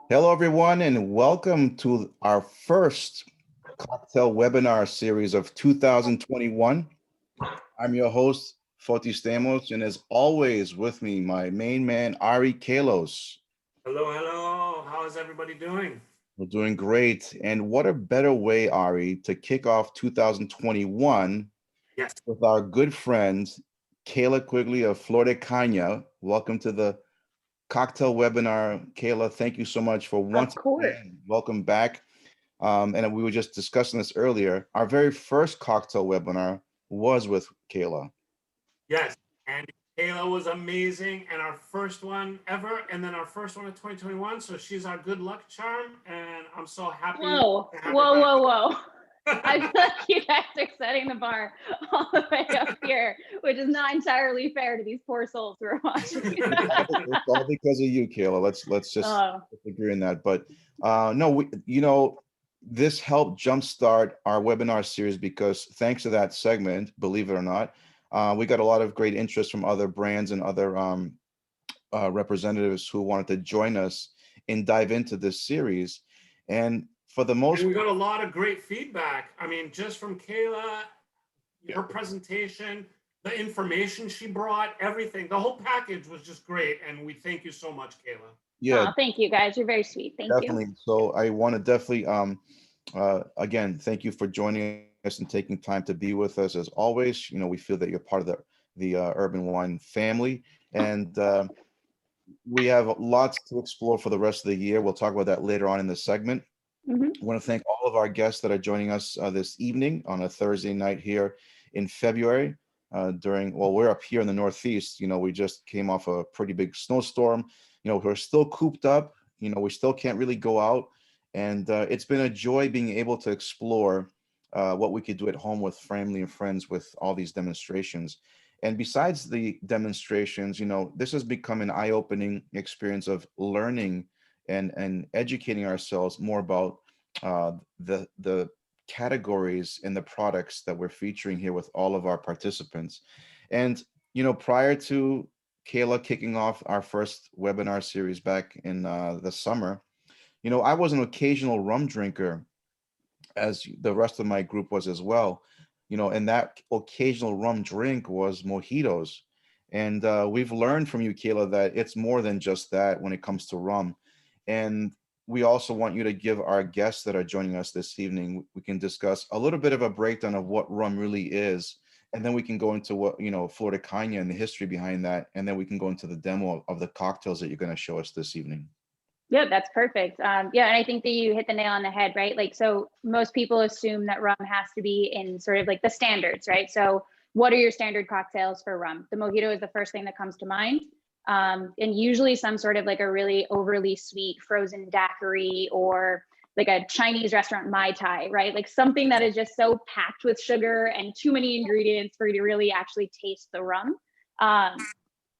Hello, everyone, and welcome to our first cocktail webinar series of 2021. I'm your host, Foti Stamos, and as always, with me, my main man, Ari Kalos. Hello, hello. How is everybody doing? We're doing great. And what a better way, Ari, to kick off 2021 Yes. with our good friend, Kayla Quigley of Flor de Caña. Welcome to the cocktail webinar. Kayla, thank you so much for Of once course. again. Welcome back. And we were just discussing this earlier. Our very first cocktail webinar was with Kayla. Yes. And Kayla was amazing. And our first one ever. And then our first one in 2021. So she's our good luck charm. And I'm so happy Whoa, to have her whoa, back. whoa, whoa. I feel like you guys are setting the bar all the way up here, which is not entirely fair to these poor souls who are watching. It's all because of you, Kayla. Let's just Oh, agree on that. But no, this helped jumpstart our webinar series because thanks to that segment, believe it or not, we got a lot of great interest from other brands and other representatives who wanted to join us and dive into this series. And for the most And we got a lot of great feedback. I mean, just from Kayla, her presentation, the information she brought, everything, the whole package was just great. And we thank you so much, Kayla. yeah, thank you guys. You're very sweet. Thank you. definitely. So I want to definitely again thank you for joining us and taking time to be with us as always. We feel that you're part of the Urban Wine family, and we have lots to explore for the rest of the year. We'll talk about that later on in the segment. Mhm. I want to thank all of our guests that are joining us this evening on a Thursday night here in February. Well, we're up here in the Northeast. We just came off a pretty big snowstorm. We're still cooped up. We still can't really go out. And it's been a joy being able to explore what we could do at home with family and friends with all these demonstrations. And besides the demonstrations, this has become an eye-opening experience of learning and educating ourselves more about the categories and the products that we're featuring here with all of our participants. And prior to Kayla kicking off our first webinar series back in the summer, I was an occasional rum drinker, as the rest of my group was as well. And that occasional rum drink was mojitos. And we've learned from you, Kayla, that it's more than just that when it comes to rum. And we also want you to give our guests that are joining us this evening, we can discuss a little bit of a breakdown of what rum really is. And then we can go into what, Flor de Caña and the history behind that. And then we can go into the demo of the cocktails that you're going to show us this evening. Yeah, that's perfect. Yeah, and I think that you hit the nail on the head, right? Like, so most people assume that rum has to be in sort of like the standards, right? So what are your standard cocktails for rum? The mojito is the first thing that comes to mind. And usually some sort of like a really overly sweet frozen daiquiri or like a Chinese restaurant Mai Tai, right? Like something that is just so packed with sugar and too many ingredients for you to really actually taste the rum.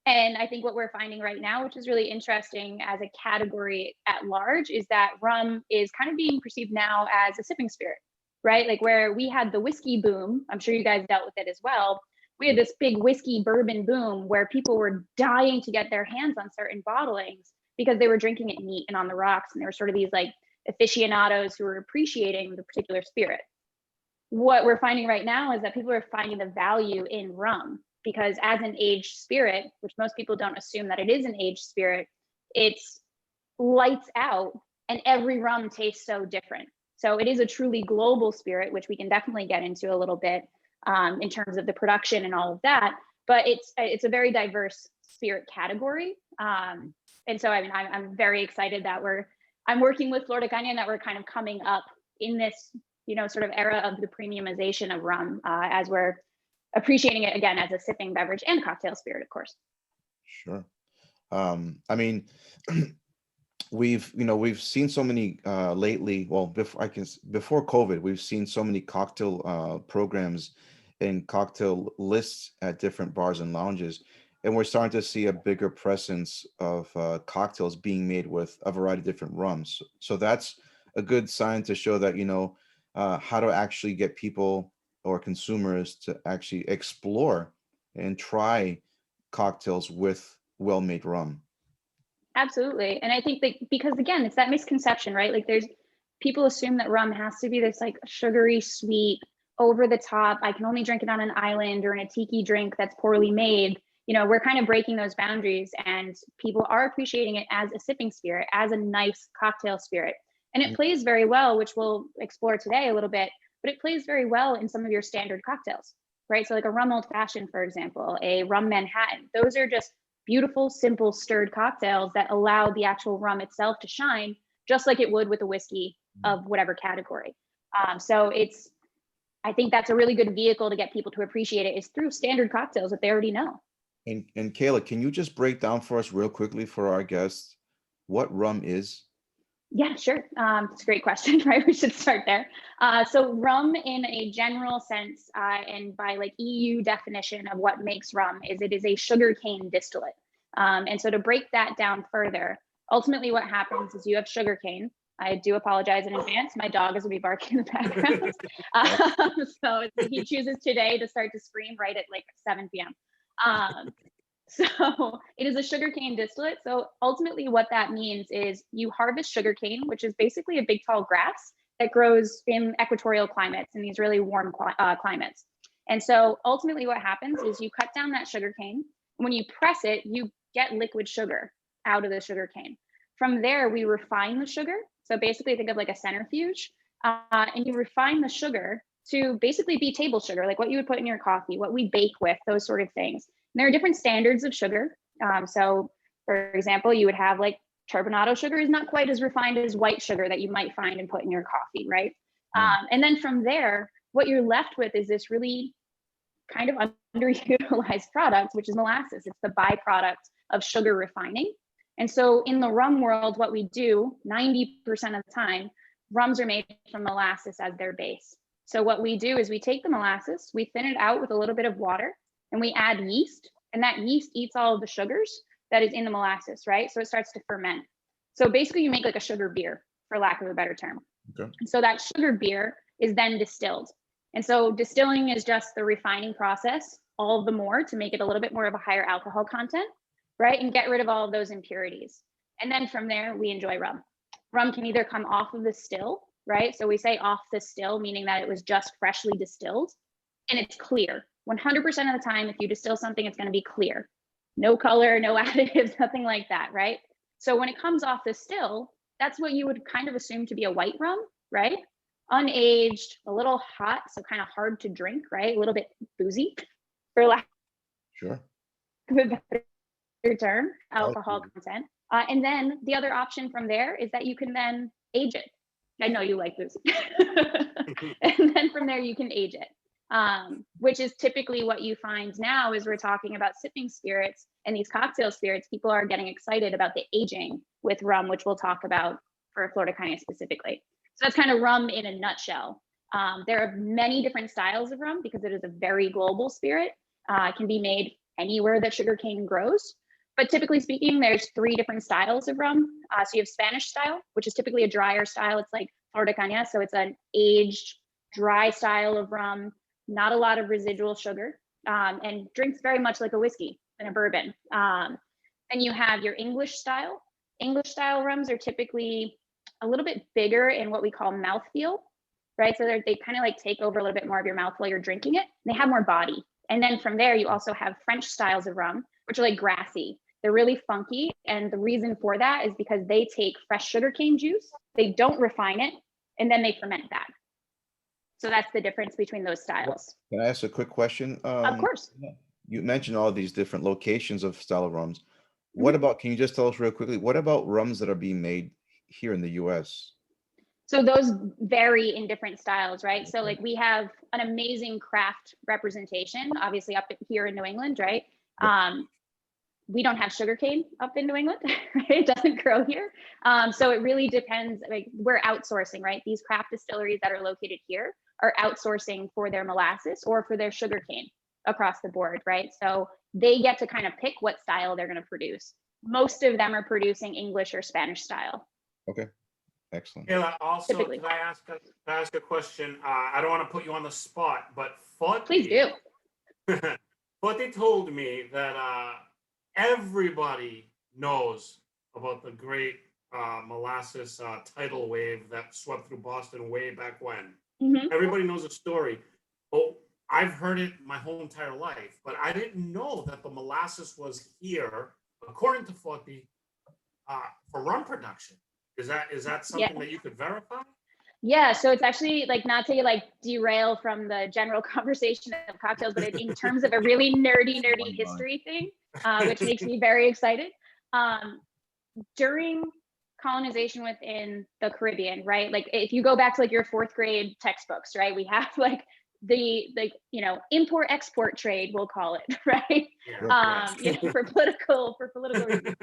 And I think what we're finding right now, which is really interesting as a category at large, is that rum is kind of being perceived now as a sipping spirit, right? Like where we had the whiskey boom, I'm sure you guys dealt with it as well. We had this big whiskey bourbon boom where people were dying to get their hands on certain bottlings because they were drinking it neat and on the rocks. And there were sort of these like aficionados who were appreciating the particular spirit. What we're finding right now is that people are finding the value in rum because as an aged spirit, which most people don't assume that it is an aged spirit, it's lights out and every rum tastes so different. So it is a truly global spirit, which we can definitely get into a little bit in terms of the production and all of that. But it's a very diverse spirit category. And so I mean, I'm very excited that I'm working with Flor de Caña and that we're kind of coming up in this sort of era of the premiumization of rum as we're appreciating it again as a sipping beverage and cocktail spirit, of course. Sure. I mean, we've seen so many lately. Well, before COVID, we've seen so many cocktail programs and cocktail lists at different bars and lounges, and we're starting to see a bigger presence of cocktails being made with a variety of different rums. So that's a good sign to show that how to actually get people or consumers to actually explore and try cocktails with well-made rum. Absolutely. And I think that because again, it's that misconception, right? Like there's people assume that rum has to be this like sugary, sweet, over the top. I can only drink it on an island or in a tiki drink that's poorly made. You know, we're kind of breaking those boundaries and people are appreciating it as a sipping spirit, as a nice cocktail spirit. And it plays very well, which we'll explore today a little bit, but it plays very well in some of your standard cocktails, right? So like a rum old fashioned, for example, a rum Manhattan, those are just beautiful, simple stirred cocktails that allow the actual rum itself to shine just like it would with a whiskey of whatever category. So I think that's a really good vehicle to get people to appreciate it is through standard cocktails that they already know. And Kayla, can you just break down for us real quickly for our guests what rum is? Yeah, sure. It's a great question, right? We should start there. So rum in a general sense, and by like EU definition of what makes rum is it is a sugarcane distillate. And so to break that down further, ultimately what happens is you have sugarcane. I do apologize in advance. My dog is gonna be barking in the background. So he chooses today to start to scream right at like 7 p.m. So it is a sugarcane distillate. So ultimately what that means is you harvest sugarcane, which is basically a big tall grass that grows in equatorial climates, in these really warm climates. And so ultimately what happens is you cut down that sugarcane. When you press it, you get liquid sugar out of the sugarcane. From there, we refine the sugar. So basically think of like a centrifuge, and you refine the sugar to basically be table sugar, like what you would put in your coffee, what we bake with, those sort of things. And there are different standards of sugar. So for example, you would have like turbinado sugar is not quite as refined as white sugar that you might find and put in your coffee, right? And then from there, what you're left with is this really kind of underutilized product, which is molasses. It's the byproduct of sugar refining. And so in the rum world, what we do 90% of the time, rums are made from molasses as their base. So what we do is we take the molasses, we thin it out with a little bit of water, and we add yeast, and that yeast eats all of the sugars that is in the molasses, right? So it starts to ferment. So basically you make like a sugar beer, for lack of a better term. Okay. So that sugar beer is then distilled. And so distilling is just the refining process all the more to make it a little bit more of a higher alcohol content, right? And get rid of all of those impurities. And then from there, we enjoy rum. Rum can either come off of the still, right? So we say off the still, meaning that it was just freshly distilled and it's clear. 100% of the time, if you distill something, it's going to be clear. No color, no additives, nothing like that, right? So when it comes off the still, that's what you would kind of assume to be a white rum, right? Unaged, a little hot, so kind of hard to drink, right? A little bit boozy, for lack Sure. of a better term, alcohol content. And then the other option from there is that you can then age it. I know you like booze. And then from there, you can age it. Which is typically what you find now as we're talking about sipping spirits and these cocktail spirits. People are getting excited about the aging with rum, which we'll talk about for Flor de Caña specifically. So that's kind of rum in a nutshell. There are many different styles of rum because it is a very global spirit. It can be made anywhere that sugarcane grows. But typically speaking, there's 3 different styles of rum. So you have Spanish style, which is typically a drier style. It's like Flor de Caña. So it's an aged, dry style of rum. Not a lot of residual sugar, and drinks very much like a whiskey and a bourbon. And you have your English style. English style rums are typically a little bit bigger in what we call mouthfeel, right? So they kind of like take over a little bit more of your mouth while you're drinking it. They have more body. And then from there, you also have French styles of rum, which are like grassy. They're really funky. And the reason for that is because they take fresh sugarcane juice, they don't refine it, and then they ferment that. So that's the difference between those styles. Can I ask a quick question? Of course. You mentioned all these different locations of style of rums. What about, can you just tell us real quickly, what about rums that are being made here in the US? So those vary in different styles, right? So like we have an amazing craft representation, obviously up here in New England, right? We don't have sugarcane up in New England, right? It doesn't grow here. So it really depends, like we're outsourcing, right? These craft distilleries that are located here are outsourcing for their molasses or for their sugarcane across the board, right? So they get to kind of pick what style they're going to produce. Most of them are producing English or Spanish style. Okay, excellent. Kayla, also, Typically. can I ask a question? I don't want to put you on the spot, but Please do. Foti told me that everybody knows about the great molasses tidal wave that swept through Boston way back when. Mhm. Everybody knows the story. Oh, I've heard it my whole entire life, but I didn't know that the molasses was here, according to Forty, for rum production. Is that Yeah. something that you could verify? Yeah, so it's actually like, not to like derail from the general conversation of cocktails, but in terms of a really nerdy history thing, which makes me very excited. During colonization within the Caribbean, right? Like if you go back to like your fourth grade textbooks, right? We have like the import export trade, we'll call it, right? Yeah. For political reasons.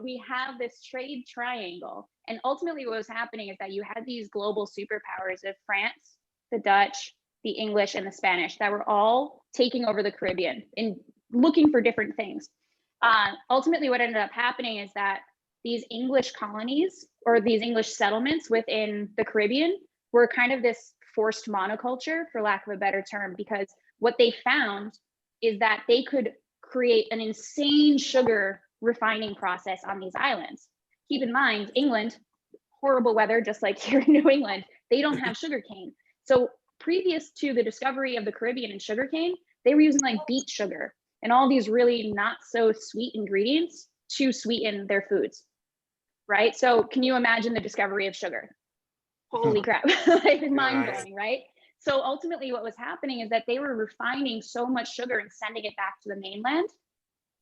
We have this trade triangle, and ultimately what was happening is that you had these global superpowers of France, the Dutch, the English, and the Spanish that were all taking over the Caribbean and looking for different things. Ultimately, what ended up happening is that these English colonies, or these English settlements within the Caribbean, were kind of this forced monoculture, for lack of a better term, because what they found is that they could create an insane sugar refining process on these islands. Keep in mind, England, horrible weather, just like here in New England, they don't have sugarcane. So previous to the discovery of the Caribbean and sugarcane, they were using like beet sugar and all these really not so sweet ingredients to sweeten their foods, right? So can you imagine the discovery of sugar? Holy crap, like mind blowing, right? So ultimately what was happening is that they were refining so much sugar and sending it back to the mainland,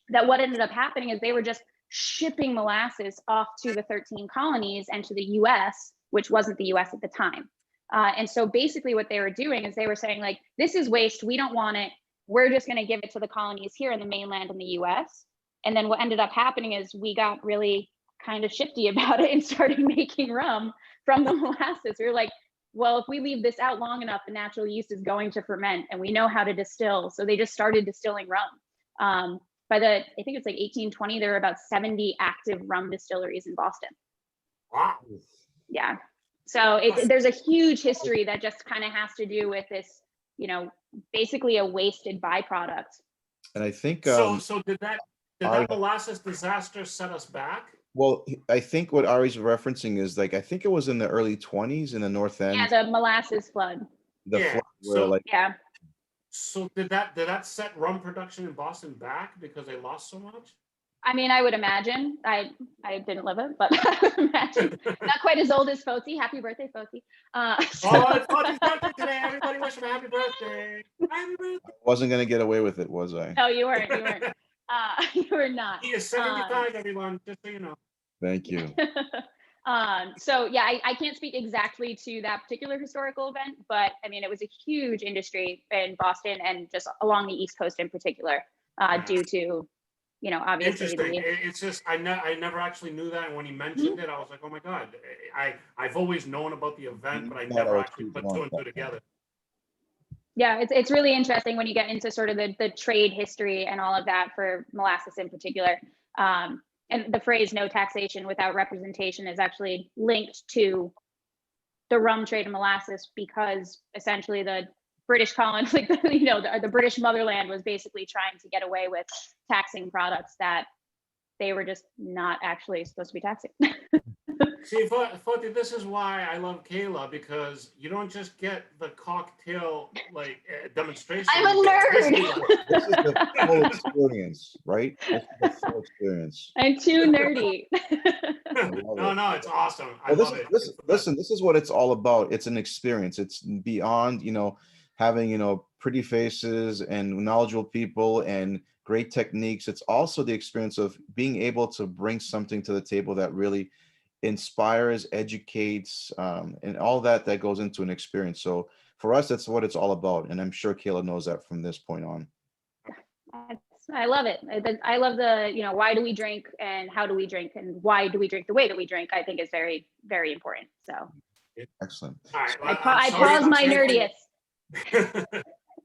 that what ended up happening is they were just shipping molasses off to the 13 colonies and to the US, which wasn't the US at the time. And so basically what they were doing is they were saying like, this is waste, we don't want it, we're just going to give it to the colonies here in the mainland in the US. And then what ended up happening is we got really kind of shifty about it and started making rum from the molasses. We were like, well, if we leave this out long enough, the natural yeast is going to ferment, and we know how to distill. So they just started distilling rum. By I think it's like 1820, there were about 70 active rum distilleries in Boston. Wow. Yeah. So there's a huge history that just kind of has to do with this, basically a wasted byproduct. And I think so did that molasses disaster set us back? well, I think what Ari's referencing is like, I think it was in the early 20s in the North End. Yeah, the molasses flood. Flood where yeah. So did that set rum production in Boston back because they lost so much? I mean, I would imagine. I didn't live it, but I would imagine. Not quite as old as Foti. Happy birthday, Foti. It's Foti's birthday today. Everybody wish him a happy birthday. Happy birthday. I wasn't going to get away with it, was I? No, you weren't. You were not. He is 75, everyone, just so you know. Thank you. So yeah, I can't speak exactly to that particular historical event, but I mean, it was a huge industry in Boston and just along the East Coast in particular, due to, obviously. Interesting. It's just I never actually knew that, and when he mentioned it, I was like, oh my god. I've always known about the event, but I never actually put two and two together. Yeah, it's really interesting when you get into sort of the trade history and all of that for molasses in particular. And the phrase "no taxation without representation" is actually linked to the rum trade and molasses, because essentially the British colony, like the British motherland, was basically trying to get away with taxing products that they were just not actually supposed to be taxing. See, Foti, this is why I love Kayla, because you don't just get the cocktail demonstration. I'm a nerd. This is the full experience, right? This is the full experience. I'm too nerdy. No, it's awesome. I love it. Listen, this is what it's all about. It's an experience. It's beyond, having, pretty faces and knowledgeable people and great techniques. It's also the experience of being able to bring something to the table that really inspires, educates, and all that goes into an experience. So for us, that's what it's all about. And I'm sure Kayla knows that from this point on. I love it. I love the, why do we drink and how do we drink and why do we drink the way that we drink, I think is very, very important. So excellent. All right, well, I pause my nerdiness.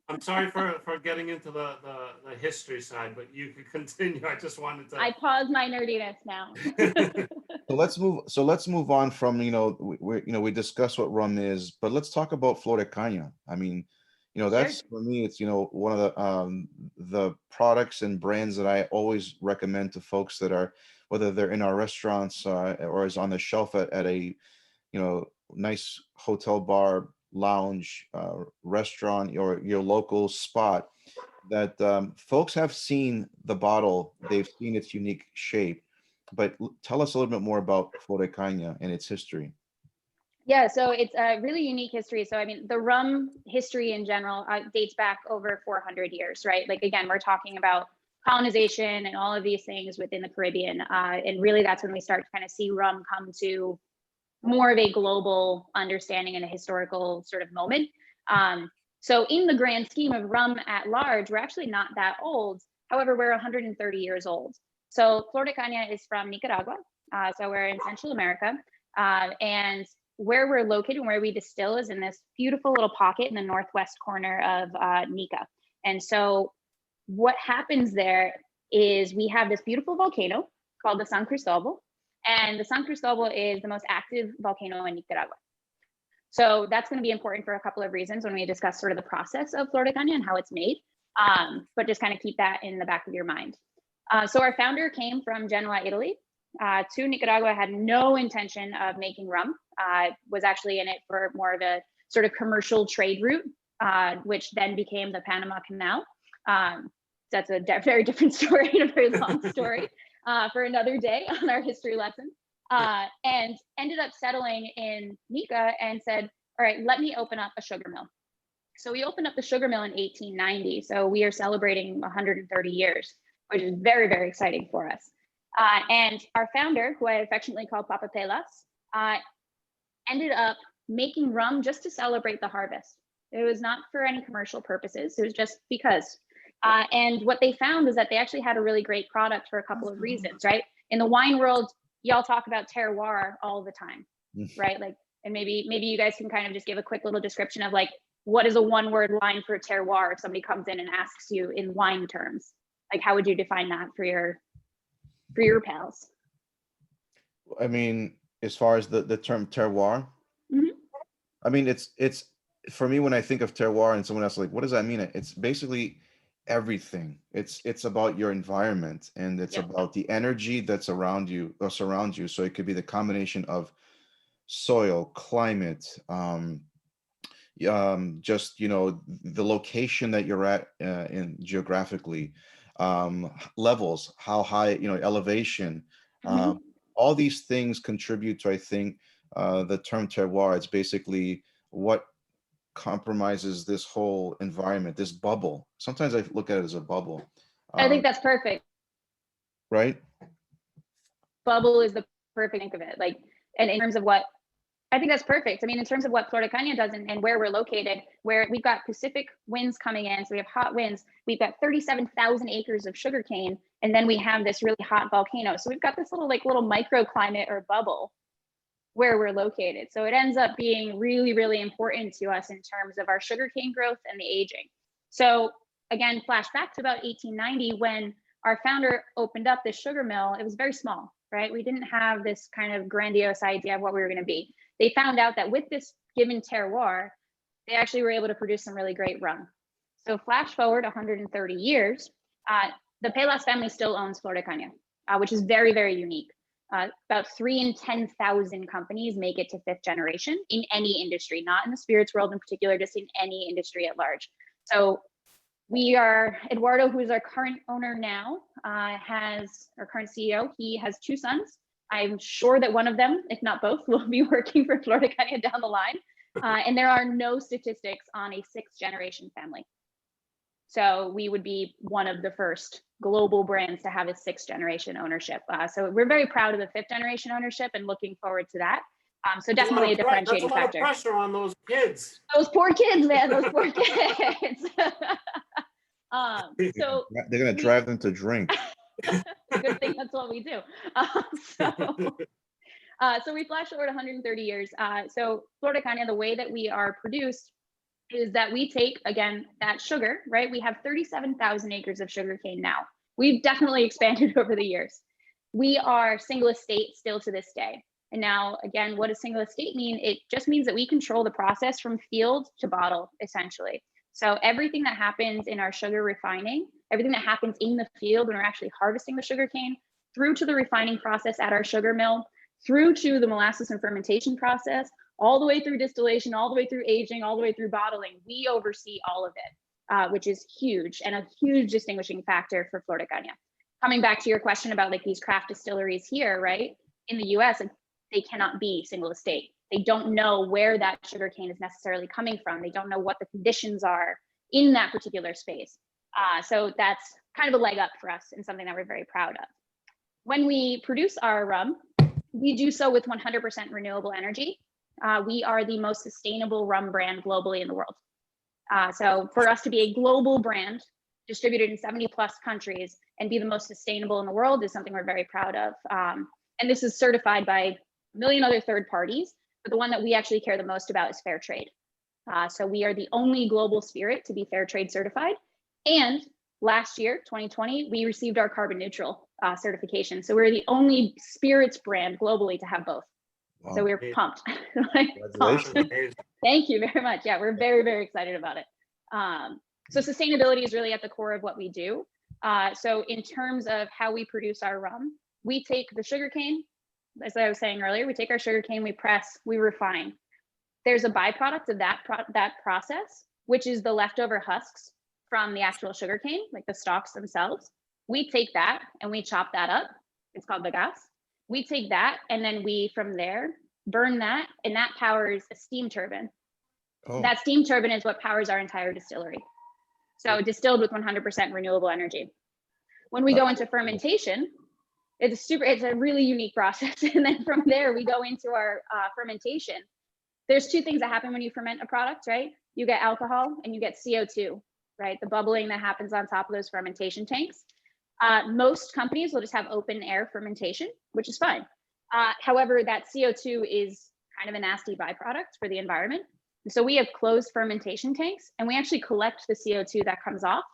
I'm sorry for getting into the history side, but you can continue. I just wanted to. I pause my nerdiness now. So let's move on from we discussed what rum is, but let's talk about Flor de Caña. I mean, That's for me, it's one of the products and brands that I always recommend to folks that are, whether they're in our restaurants or is on the shelf at a nice hotel, bar, lounge, restaurant, or your local spot, that folks have seen the bottle, they've seen its unique shape. But tell us a little bit more about Flor de Caña and its history. Yeah, so it's a really unique history. So, I mean, the rum history in general dates back over 400 years, right? Like, again, we're talking about colonization and all of these things within the Caribbean. And really, that's when we start to kind of see rum come to more of a global understanding and a historical sort of moment. So in the grand scheme of rum at large, we're actually not that old. However, we're 130 years old. So Flor de Caña is from Nicaragua. So we're in Central America. And where we're located and where we distill is in this beautiful little pocket in the northwest corner of Nica. And so what happens there is we have this beautiful volcano called the San Cristobal. And the San Cristobal is the most active volcano in Nicaragua. So that's going to be important for a couple of reasons when we discuss sort of the process of Flor de Caña and how it's made. But just kind of keep that in the back of your mind. So our founder came from Genoa, Italy, to Nicaragua, had no intention of making rum, was actually in it for more of a sort of commercial trade route, which then became the Panama Canal. That's a very different story and a very long story for another day on our history lesson. And ended up settling in Nica and said, all right, let me open up a sugar mill. So we opened up the sugar mill in 1890. So we are celebrating 130 years, which is very, very exciting for us. And our founder, who I affectionately call Papa Pelas, ended up making rum just to celebrate the harvest. It was not for any commercial purposes. It was just because. And what they found is that they actually had a really great product for a couple of reasons, right? In the wine world, y'all talk about terroir all the time, right? Like, and maybe you guys can kind of just give a quick little description of like, what is a one-word line for terroir if somebody comes in and asks you in wine terms? Like, how would you define that for your pals? I mean, as far as the term terroir, I mean, it's for me, when I think of terroir and someone else like, what does that mean? It's basically everything. It's about your environment, and it's about the energy that's around you or surrounds you. So it could be the combination of soil, climate, just the location that you're at in geographically, levels, how high, elevation, all these things contribute to, I think, the term terroir. It's basically what compromises this whole environment, this bubble. Sometimes I look at it as a bubble. I think that's perfect. Right? Bubble is the perfect think of it. Like, and in terms of what, I think that's perfect. I mean, in terms of what Flor de Caña does and where we're located, where we've got Pacific winds coming in, so we have hot winds, we've got 37,000 acres of sugarcane, and then we have this really hot volcano. So we've got this little microclimate or bubble where we're located. So it ends up being really, really important to us in terms of our sugarcane growth and the aging. So again, flashback to about 1890 when our founder opened up this sugar mill. It was very small, right? We didn't have this kind of grandiose idea of what we were going to be. They found out that with this given terroir, they actually were able to produce some really great rum. So flash forward 130 years, the Pelas family still owns Flor de Caña, which is very, very unique. About 3 in 10,000 companies make it to 5th generation in any industry, not in the spirits world in particular, just in any industry at large. So we are, Eduardo, who is our current owner now, has our current CEO. He has 2 sons. I'm sure that one of them, if not both, will be working for Flor de Caña down the line. And there are no statistics on a 6th generation family. So we would be one of the first global brands to have a 6th generation ownership. So we're very proud of the 5th generation ownership and looking forward to that. So definitely a differentiating factor. That's a lot of pressure on those kids. Those poor kids, man, those poor kids. So they're going to drive them to drink. Good thing that's what we do. So we flash forward 130 years. So Flor de Caña, the way that we are produced is that we take, again, that sugar, right? We have 37,000 acres of sugarcane now. We've definitely expanded over the years. We are single estate still to this day. And now, again, what does single estate mean? It just means that we control the process from field to bottle, essentially. So everything that happens in our sugar refining, everything that happens in the field when we're actually harvesting the sugarcane, through to the refining process at our sugar mill, through to the molasses and fermentation process, all the way through distillation, all the way through aging, all the way through bottling, we oversee all of it, which is huge and a huge distinguishing factor for Flor de Caña. Coming back to your question about like these craft distilleries here, right? In the US, they cannot be single estate. They don't know where that sugarcane is necessarily coming from. They don't know what the conditions are in that particular space. So that's kind of a leg up for us and something that we're very proud of. When we produce our rum, we do so with 100% renewable energy. We are the most sustainable rum brand globally in the world. So for us to be a global brand distributed in 70 plus countries and be the most sustainable in the world is something we're very proud of. And this is certified by a million other third parties, but the one that we actually care the most about is fair trade. So we are the only global spirit to be fair trade certified. And last year, 2020, we received our carbon neutral certification. So we're the only spirits brand globally to have both. Wow. So we're pumped. Congratulations. Thank you very much. Yeah, we're very, very excited about it. So sustainability is really at the core of what we do. So in terms of how we produce our rum, we take the sugarcane, as I was saying earlier, we take our sugarcane, we press, we refine. There's a byproduct of that process, which is the leftover husks from the actual sugarcane, like the stalks themselves. We take that and we chop that up. It's called bagasse. We take that and then we, from there, burn that, and that powers a steam turbine. Oh. That steam turbine is what powers our entire distillery. So distilled with 100% renewable energy. When we go into fermentation, it's a really unique process. And then from there, we go into our fermentation. There's two things that happen when you ferment a product, right? You get alcohol and you get CO2, right? The bubbling that happens on top of those fermentation tanks. Most companies will just have open air fermentation, which is fine. However, that CO2 is kind of a nasty byproduct for the environment. So we have closed fermentation tanks and we actually collect the CO2 that comes off.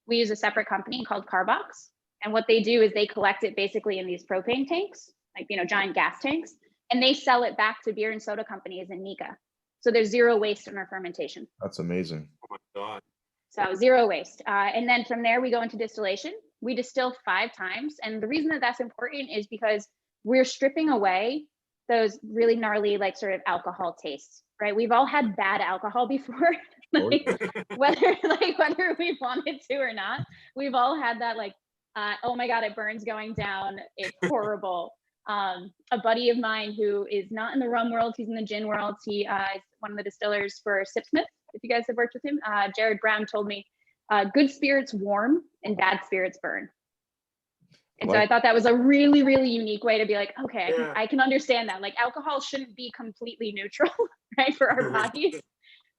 We use a separate company called Carbox. And what they do is they collect it basically in these propane tanks, like, giant gas tanks, and they sell it back to beer and soda companies in Nika. So there's zero waste in our fermentation. That's amazing. Oh my God. So zero waste. And then from there, we go into distillation. We distill 5 times. And the reason that that's important is because we're stripping away those really gnarly, like sort of alcohol tastes, right? We've all had bad alcohol before, like, whether we wanted to or not. We've all had that, like, oh my God, it burns going down. It's horrible. A buddy of mine who is not in the rum world, he's in the gin world. He is one of the distillers for Sipsmith. If you guys have worked with him, Jared Brown told me, good spirits warm and bad spirits burn. And so I thought that was a really, really unique way to be like, okay, I can understand that. Like, alcohol shouldn't be completely neutral, right, for our bodies.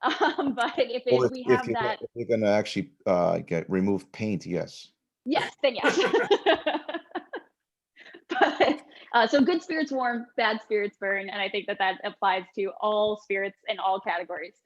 But if you're going to actually remove paint, yes. Yes, then yes. But so good spirits warm, bad spirits burn, and I think that applies to all spirits in all categories.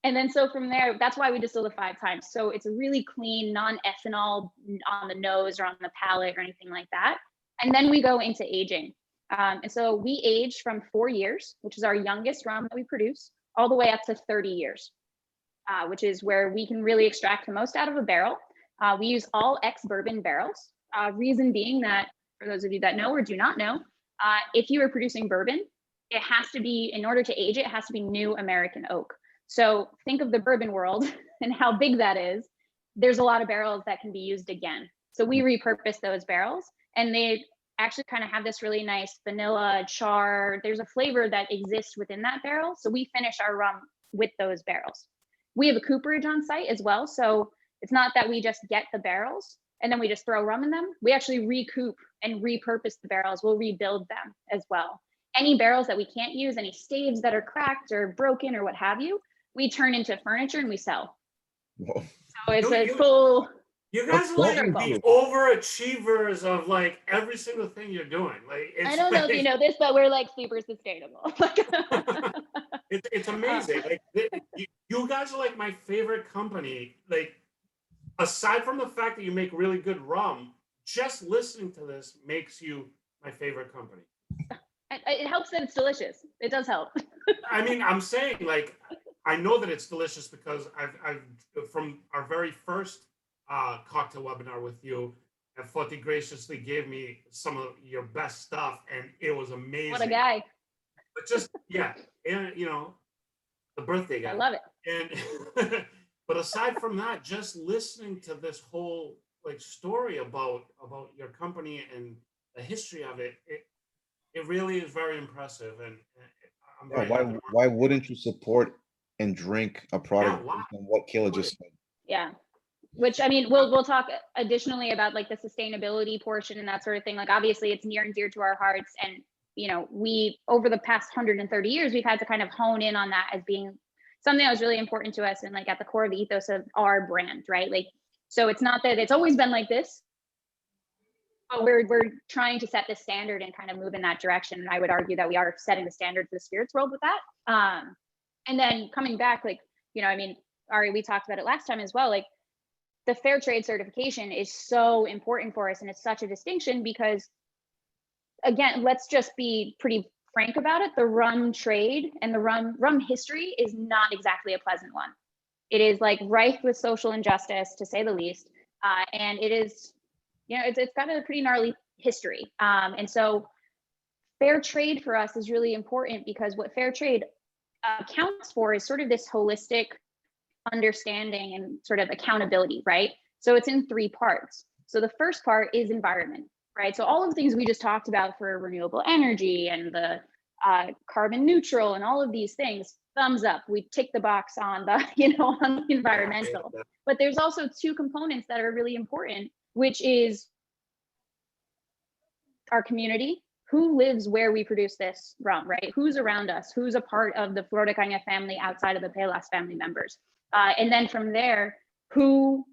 And then so from there, that's why we distill it 5 times. So it's a really clean, non-ethanol on the nose or on the palate or anything like that. And then we go into aging. And so we age from 4 years, which is our youngest rum that we produce, all the way up to 30 years, which is where we can really extract the most out of a barrel. We use all ex-bourbon barrels. Reason being that, for those of you that know or do not know, if you are producing bourbon, it has to be, in order to age it has to be new American oak. So think of the bourbon world and how big that is. There's a lot of barrels that can be used again. So we repurpose those barrels and they actually kind of have this really nice vanilla char. There's a flavor that exists within that barrel. So we finish our rum with those barrels. We have a cooperage on site as well. So it's not that we just get the barrels and then we just throw rum in them. We actually recoup and repurpose the barrels. We'll rebuild them as well. Any barrels that we can't use, any staves that are cracked or broken or what have you, we turn into furniture and we sell. Whoa. So it's a full. You guys are like the overachievers of like every single thing you're doing. Like, I don't know if you know this, but we're like super sustainable. It's amazing. Like you guys are like my favorite company. Like, aside from the fact that you make really good rum, just listening to this makes you my favorite company. It helps that it's delicious. It does help. I mean, I'm saying, like, I know that it's delicious because I've from our very first cocktail webinar with you, and Foti graciously gave me some of your best stuff, and it was amazing. What a guy. But just yeah, and the birthday guy. I love it. And but aside from that, just listening to this whole like story about your company and the history of it, it really is very impressive, and I'm Yeah, very happy. why wouldn't you support and drink a product why? based on what Kayla just said? Yeah. Which, I mean, we'll talk additionally about like the sustainability portion and that sort of thing. Like, obviously it's near and dear to our hearts. And, we, over the past 130 years, we've had to kind of hone in on that as being something that was really important to us and like at the core of the ethos of our brand, right? Like, so it's not that it's always been like this, but we're trying to set the standard and kind of move in that direction. And I would argue that we are setting the standard for the spirits world with that. And then coming back, like, I mean, Ari, we talked about it last time as well. Like, the fair trade certification is so important for us, and it's such a distinction because, again, let's just be pretty frank about it. The rum trade and the rum history is not exactly a pleasant one. It is like rife with social injustice, to say the least, and it is, it's got a pretty gnarly history. And so, fair trade for us is really important because what fair trade accounts for is sort of this holistic understanding and sort of accountability, right? So it's in 3 parts. So the first part is environment, right? So all of the things we just talked about for renewable energy and the carbon neutral and all of these things, thumbs up. We tick the box on the, on the environmental. But there's also 2 components that are really important, which is our community. Who lives where we produce this rum, right? Who's around us? Who's a part of the Flor de Caña family outside of the Palas family members? And then from there, who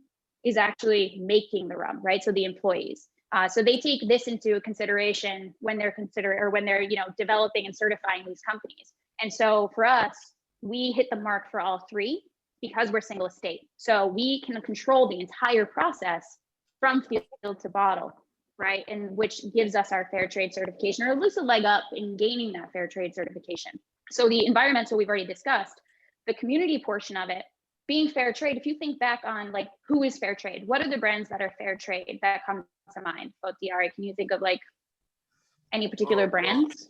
is actually making the rum, right? So the employees. So they take this into consideration when they're developing and certifying these companies. And so for us, we hit the mark for all 3 because we're single estate. So we can control the entire process from field to bottle, right? And which gives us our fair trade certification, or at least a leg up in gaining that fair trade certification. So the environmental we've already discussed. The community portion of it, being fair trade, if you think back on like who is fair trade, what are the brands that are fair trade that come to mind? Both Ari, can you think of like any particular brands?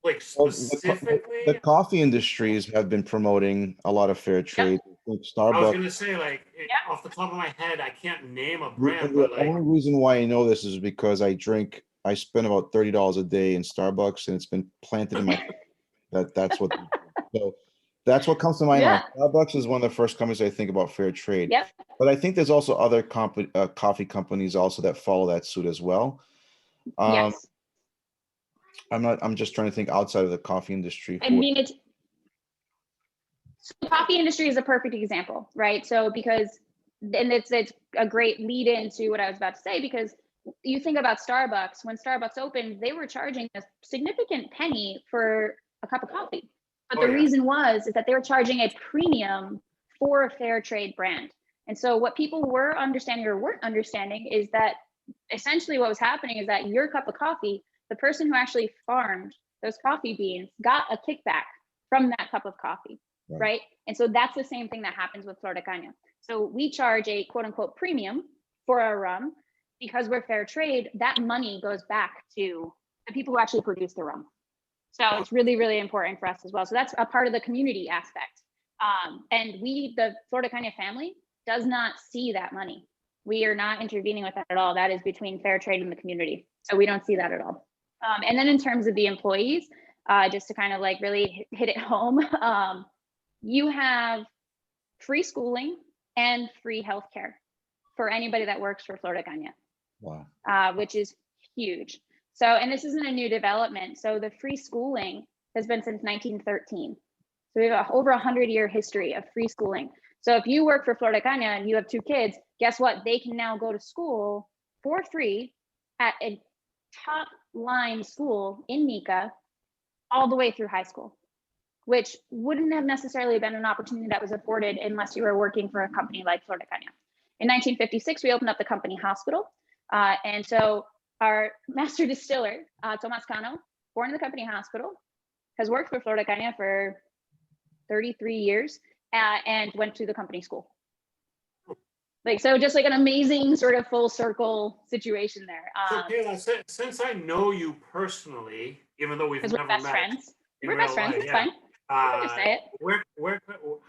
Like Well, specifically, the coffee industries have been promoting a lot of fair trade. I think I was Starbucks. gonna say like Yeah. off the top of my head, I can't name a And brand, the but like only reason why I know this is because I spend about $30 a day in Starbucks, and it's been planted in my that's what. So that's what comes to mind. Yeah. Starbucks is one of the first companies I think about fair trade. Yep. But I think there's also other coffee companies also that follow that suit as well. Yes. I'm just trying to think outside of the coffee industry. I mean, the coffee industry is a perfect example, right? So because, and it's a great lead into what I was about to say, because you think about Starbucks. When Starbucks opened, they were charging a significant penny for a cup of coffee. But the reason is that they were charging a premium for a fair trade brand. And so what people were understanding or weren't understanding is that essentially what was happening is that your cup of coffee, the person who actually farmed those coffee beans got a kickback from that cup of coffee, right? And so that's the same thing that happens with Flor de Caña. So we charge a quote unquote premium for our rum because we're fair trade. That money goes back to the people who actually produce the rum. So it's really, really important for us as well. So that's a part of the community aspect. And the Flor de Caña family does not see that money. We are not intervening with that at all. That is between fair trade and the community. So we don't see that at all. And then in terms of the employees, just to kind of like really hit it home, you have free schooling and free healthcare for anybody that works for Flor de Caña. Wow. Which is huge. So, and this isn't a new development. So the free schooling has been since 1913. So we have over 100-year history of free schooling. So if you work for Flor de Caña and you have 2 kids, guess what? They can now go to school for free at a top line school in Nica all the way through high school, which wouldn't have necessarily been an opportunity that was afforded unless you were working for a company like Flor de Caña. In 1956, we opened up the company hospital. And so our master distiller, Tomas Cano, born in the company hospital, has worked for Flor de Caña for 33 years and went to the company school. Like, so just like an amazing sort of full circle situation there. So Kayla, since I know you personally, even though we've Because we're never best met friends. in We're real best friends, life, it's yeah. fine. I'll just say it.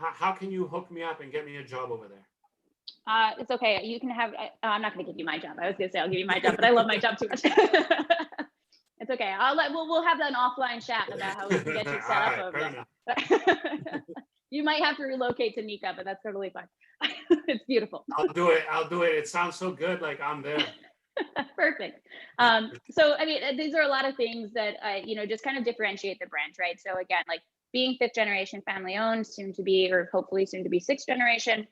How can you hook me up and get me a job over there? It's okay. You can have, I'm not going to give you my job. I was going to say I'll give you my job, but I love my job too much. It's okay. We'll have an offline chat about how we can get you set up over there. You might have to relocate to Nika, but that's totally fine. It's beautiful. I'll do it. It sounds so good. Like I'm there. Perfect. So, I mean, these are a lot of things that, just kind of differentiate the brand, right? So again, like being 5th generation family owned, soon to be, or hopefully soon to be 6th generation,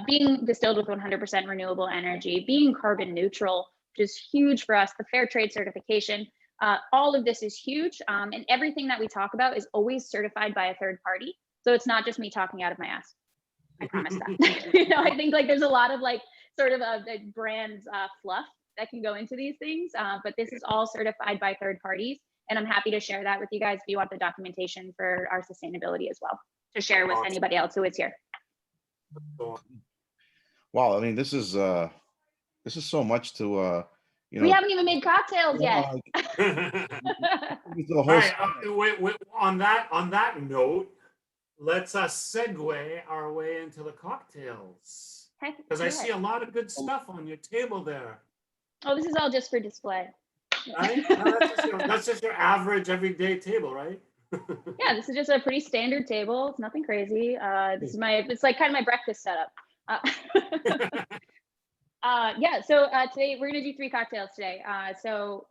being distilled with 100% renewable energy, being carbon neutral, which is huge for us, the fair trade certification, all of this is huge. And everything that we talk about is always certified by a third party. So it's not just me talking out of my ass. I promise that. I think like there's a lot of like sort of the brand fluff that can go into these things, but this is all certified by third parties. And I'm happy to share that with you guys if you want the documentation for our sustainability as well, to share with anybody else who is here. Wow, I mean, this is so much to we haven't even made cocktails yet. All right, on that note, let's segue our way into the cocktails, because I see a lot of good stuff on your table there. Oh, this is all just for display. Right? That's just your average everyday table, right? Yeah, this is just a pretty standard table. It's nothing crazy. It's like kind of my breakfast setup. So today we're gonna do 3 cocktails today. So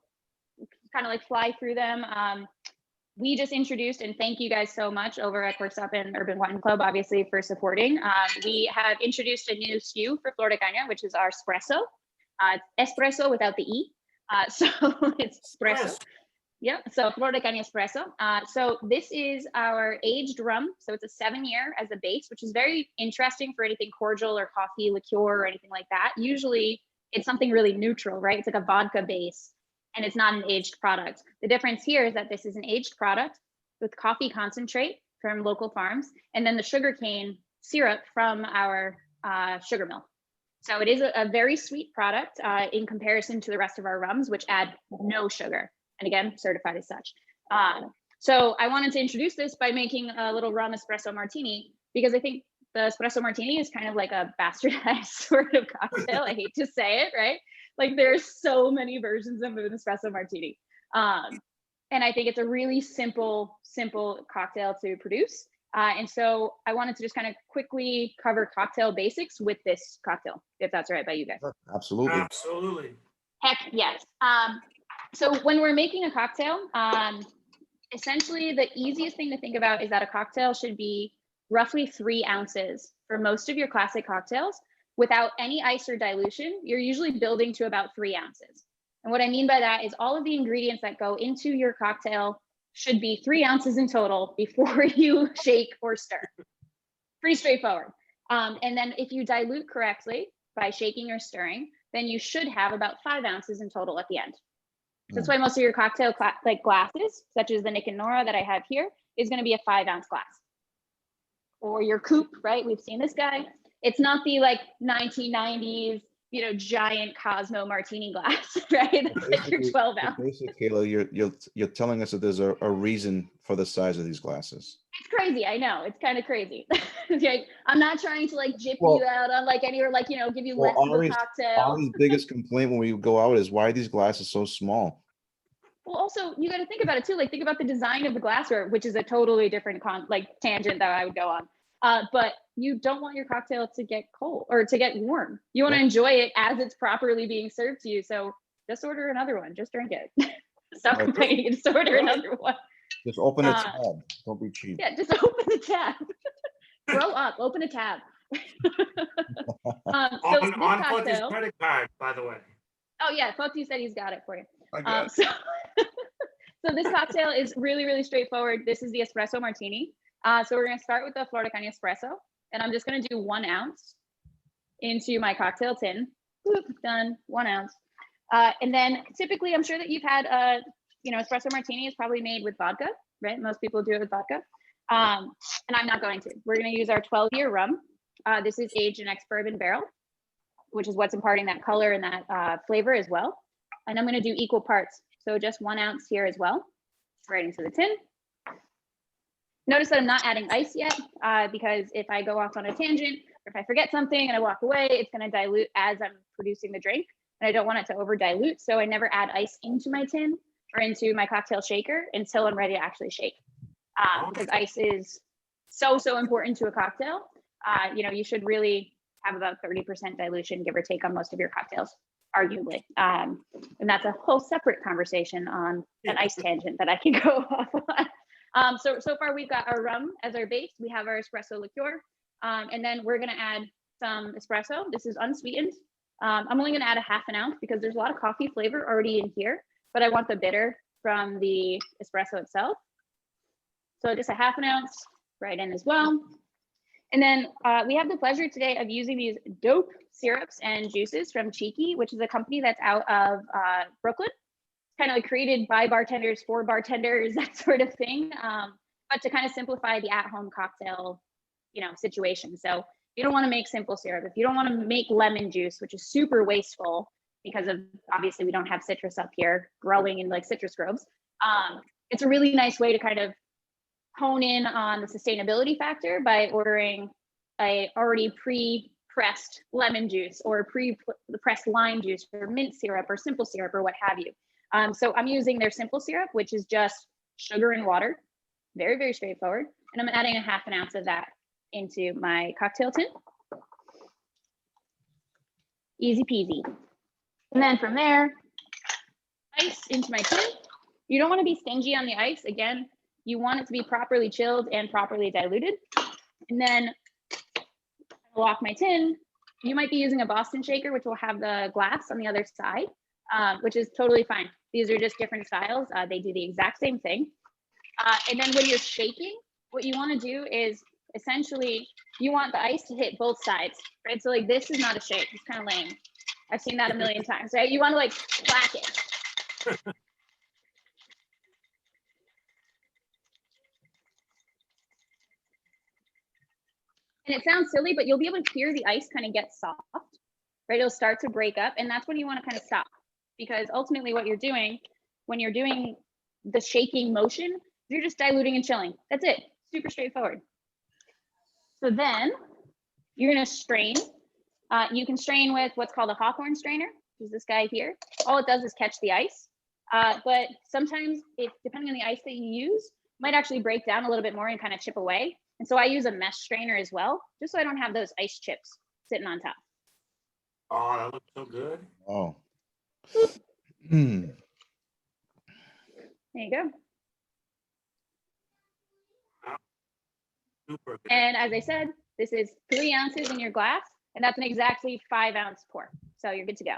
kind of like fly through them. We just introduced, and thank you guys so much over at Workshop and Urban Wine Club, obviously, for supporting. We have introduced a new SKU for Flor de Caña, which is our espresso. Espresso without the E. So it's espresso. Yep, so Flor de Caña espresso. So this is our aged rum. So it's a 7-year as a base, which is very interesting for anything cordial or coffee, liqueur, or anything like that. Usually it's something really neutral, right? It's like a vodka base, and it's not an aged product. The difference here is that this is an aged product with coffee concentrate from local farms, and then the sugarcane syrup from our sugar mill. So it is a very sweet product in comparison to the rest of our rums, which add no sugar. And again, certified as such. So I wanted to introduce this by making a little rum espresso martini, because I think the espresso martini is kind of like a bastardized sort of cocktail. I hate to say it, right? Like there's so many versions of an espresso martini. And I think it's a really simple cocktail to produce. And so I wanted to just kind of quickly cover cocktail basics with this cocktail, if that's all right by you guys. Absolutely. Heck yes. So when we're making a cocktail, essentially the easiest thing to think about is that a cocktail should be roughly 3 ounces for most of your classic cocktails. Without any ice or dilution, you're usually building to about 3 ounces. And what I mean by that is all of the ingredients that go into your cocktail should be 3 ounces in total before you shake or stir. Pretty straightforward. And then if you dilute correctly by shaking or stirring, then you should have about 5 ounces in total at the end. That's why most of your cocktail like glasses, such as the Nick and Nora that I have here, is going to be a 5-ounce glass. Or your coupe, right? We've seen this guy. It's not the like 1990s, giant Cosmo martini glass, right? That's like your 12-ounce. Basically, Kayla, you're telling us that there's a reason for the size of these glasses. It's crazy. I know. It's kind of crazy. Okay. I'm not trying to like jip you out on like any, or like, give you less of a cocktail. Ari's biggest complaint when we go out is why are these glasses so small? Well, also you got to think about it too. Like think about the design of the glassware, which is a totally different tangent that I would go on. But you don't want your cocktail to get cold or to get warm. You want to enjoy it as it's properly being served to you. So just order another one. Just drink it. Stop complaining. Just order another one. Just open a tab. Don't be cheap. Yeah, just open the tab. Grow up. Open a tab. On Fonty's credit card, by the way. Oh yeah, Fonty said he's got it for you. I got it. So this cocktail is really, really straightforward. This is the espresso martini. So we're going to start with the Flor de Caña espresso, and I'm just going to do 1 ounce into my cocktail tin. Boop, done, 1 ounce. And then typically, I'm sure that you've had espresso martini is probably made with vodka, right? Most people do it with vodka. And I'm not going to. We're going to use our 12-year rum. This is aged in ex-bourbon barrel, which is what's imparting that color and that flavor as well. And I'm going to do equal parts. So just 1 ounce here as well, right into the tin. Notice that I'm not adding ice yet, because if I go off on a tangent, or if I forget something and I walk away, it's going to dilute as I'm producing the drink. And I don't want it to over dilute. So I never add ice into my tin or into my cocktail shaker until I'm ready to actually shake. Because ice is so important to a cocktail. You know, you should really have about 30% dilution, give or take, on most of your cocktails, arguably. And that's a whole separate conversation on an ice tangent that I can go off on. So far we've got our rum as our base. We have our espresso liqueur. And then we're gonna add some espresso. This is unsweetened. I'm only gonna add a ½ ounce because there's a lot of coffee flavor already in here, but I want the bitter from the espresso itself. So just a ½ ounce right in as well. And then we have the pleasure today of using these dope syrups and juices from Cheeky, which is a company that's out of Brooklyn. Kind of like created by bartenders for bartenders, that sort of thing. But to kind of simplify the at-home cocktail, you know, situation. So if you don't want to make simple syrup, if you don't want to make lemon juice, which is super wasteful because of obviously we don't have citrus up here growing in like citrus groves. It's a really nice way to kind of hone in on the sustainability factor by ordering a already pre-pressed lemon juice or pre-pressed lime juice or mint syrup or simple syrup or what have you. So I'm using their simple syrup, which is just sugar and water. Very straightforward. And I'm adding a ½ ounce of that into my cocktail tin. Easy peasy. And then from there, ice into my tin. You don't want to be stingy on the ice. Again, you want it to be properly chilled and properly diluted. And then I'll lock my tin. You might be using a Boston shaker, which will have the glass on the other side, which is totally fine. These are just different styles. They do the exact same thing. And then when you're shaking, what you want to do is essentially you want the ice to hit both sides, right? So like this is not a shake. It's kind of lame. I've seen that a million times, right? You want to like clack it. And it sounds silly, but you'll be able to hear the ice kind of get soft, right? It'll start to break up. And that's when you want to kind of stop, because ultimately what you're doing when you're doing the shaking motion, you're just diluting and chilling. That's it. Super straightforward. So then you're going to strain. You can strain with what's called a Hawthorne strainer, which is this guy here. All it does is catch the ice. But sometimes, depending on the ice that you use, it might actually break down a little bit more and kind of chip away. And so I use a mesh strainer as well, just so I don't have those ice chips sitting on top. Oh, that looks so good. Oh. There you go. Wow. Super good. And as I said, this is 3 ounces in your glass, and that's an exactly 5 ounce pour. So you're good to go.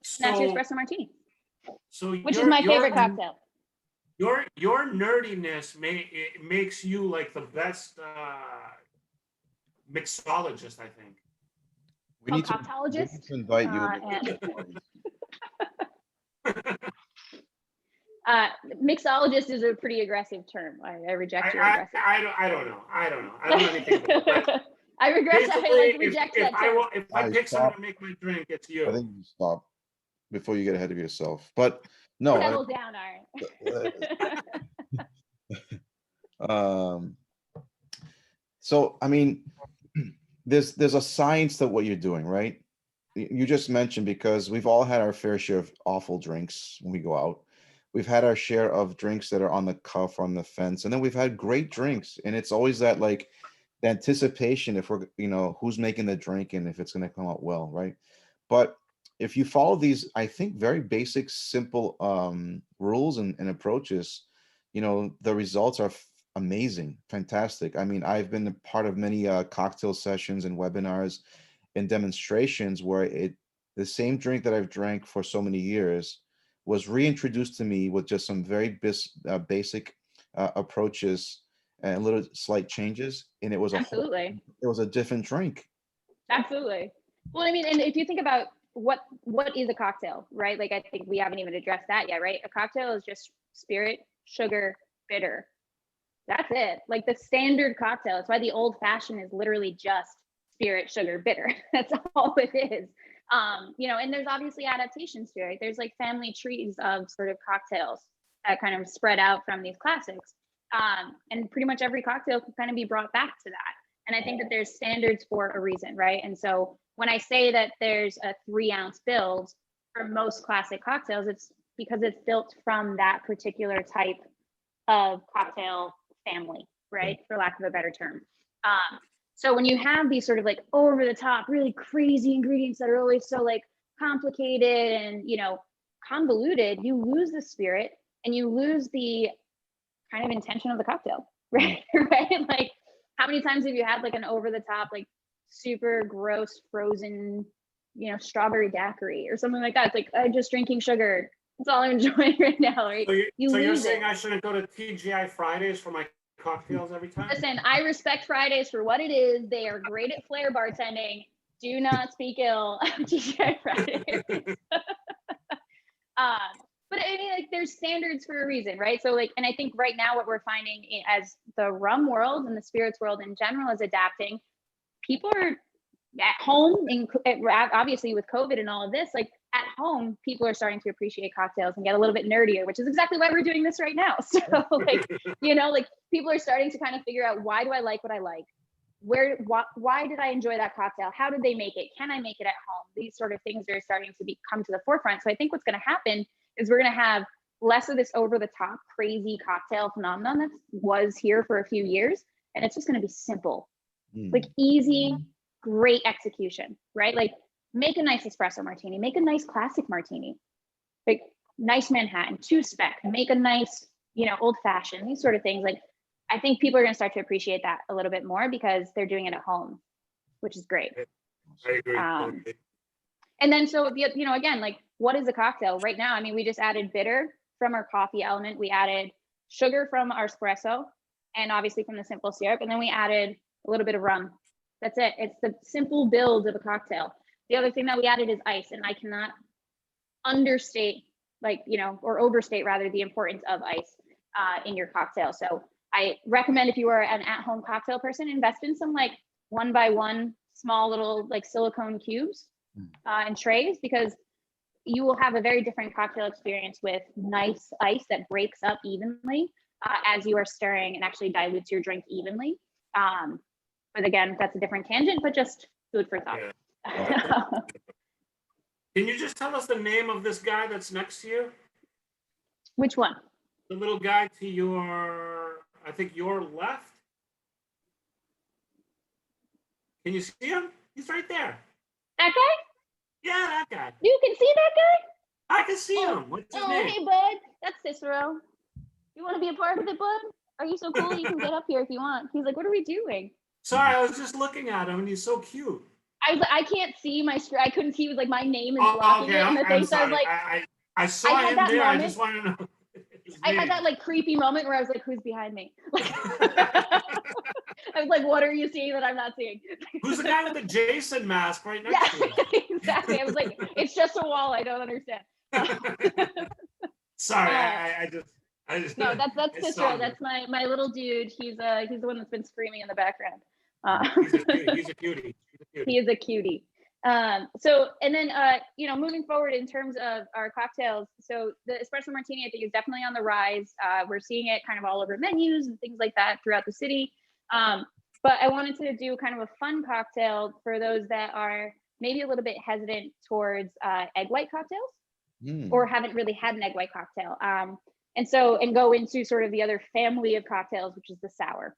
So, That's your espresso martini, so which is my favorite cocktail. Your nerdiness makes you like the best mixologist, I think. We need to invite you. Mixologist is a pretty aggressive term. I reject your aggressive. I don't know. I don't know anything about it. But I regret I reject that term. If I pick someone to make my drink, it's you. I think you stop before you get ahead of yourself. But no. Settle down, Art. So I mean, there's a science to what you're doing, right? You just mentioned, because we've all had our fair share of awful drinks when we go out. We've had our share of drinks that are on the cuff, on the fence, and then we've had great drinks. And it's always that like the anticipation if we're, who's making the drink and if it's going to come out well, right? But if you follow these, I think, very basic, simple rules and approaches, the results are amazing, fantastic. I mean, I've been a part of many cocktail sessions and webinars and demonstrations where the same drink that I've drank for so many years was reintroduced to me with just some very basic approaches and little slight changes, and it was Absolutely. It was a different drink. Absolutely. Well, I mean, and if you think about what is a cocktail, right? Like, I think we haven't even addressed that yet, right? A cocktail is just spirit, sugar, bitter. That's it. Like the standard cocktail. That's why the old fashioned is literally just spirit, sugar, bitter. That's all it is. And there's obviously adaptations to it. Right? There's like family trees of sort of cocktails that kind of spread out from these classics. And pretty much every cocktail can kind of be brought back to that. And I think that there's standards for a reason, right? And so when I say that there's a 3-ounce build for most classic cocktails, it's because it's built from that particular type of cocktail family, right? For lack of a better term. So when you have these sort of like over the top, really crazy ingredients that are always so like complicated and, convoluted, you lose the spirit and you lose the kind of intention of the cocktail, right? Right? Like, how many times have you had like an over the top, like super gross frozen, strawberry daiquiri or something like that? It's like, I'm just drinking sugar. That's all I'm enjoying right now, right? So you're lose saying it. I shouldn't go to TGI Fridays for my cocktails every time? Listen, I respect Fridays for what it is. They are great at flair bartending. Do not speak ill of TGI Fridays. But I mean, like, there's standards for a reason, right? So, like, and I think right now what we're finding as the rum world and the spirits world in general is adapting, people are at home, obviously with COVID and all of this, like at home, people are starting to appreciate cocktails and get a little bit nerdier, which is exactly why we're doing this right now. So, like, like people are starting to kind of figure out, why do I like what I like? Why did I enjoy that cocktail? How did they make it? Can I make it at home? These sort of things are starting to come to the forefront. So I think what's going to happen is we're going to have less of this over the top crazy cocktail phenomenon that was here for a few years. And it's just going to be simple, like easy, great execution, right? Like make a nice espresso martini, make a nice classic martini, like nice Manhattan, 2-spec, make a nice, old fashioned, these sort of things. Like, I think people are going to start to appreciate that a little bit more because they're doing it at home, which is great. I agree. And then, so, again, like, what is a cocktail right now? I mean, we just added bitter from our coffee element. We added sugar from our espresso and obviously from the simple syrup. And then we added a little bit of rum. That's it. It's the simple build of a cocktail. The other thing that we added is ice. And I cannot understate, or overstate rather, the importance of ice in your cocktail. So I recommend, if you are an at-home cocktail person, invest in some like 1x1 small little like silicone cubes and trays, because you will have a very different cocktail experience with nice ice that breaks up evenly as you are stirring and actually dilutes your drink evenly. But again, that's a different tangent, but just food for thought. Yeah. Can you just tell us the name of this guy that's next to you? Which one? The little guy to your left. Can you see him? He's right there. That guy? Yeah, that guy. You can see that guy? I can see him. What's his name? Hey, bud. That's Cicero. You want to be a part of it, bud? Are you so cool? You can get up here if you want. He's like, what are we doing? Sorry, I was just looking at him, and he's so cute. I can't see my screen. I couldn't see. It was like my name is blocking it, and the thing. So I was like, I saw him there. Moment. I just wanted to know. I had that like creepy moment where I was like, who's behind me? I was like, what are you seeing that I'm not seeing? Who's the guy with the Jason mask right next to you? Exactly. I was like, it's just a wall. I don't understand. Sorry, I just no, that's Cicero. That's my little dude. He's the one that's been screaming in the background. He's a cutie. He is a cutie. So, and then, moving forward in terms of our cocktails, so the espresso martini, I think, is definitely on the rise. We're seeing it kind of all over menus and things like that throughout the city. But I wanted to do kind of a fun cocktail for those that are maybe a little bit hesitant towards egg white cocktails or haven't really had an egg white cocktail. And go into sort of the other family of cocktails, which is the sour.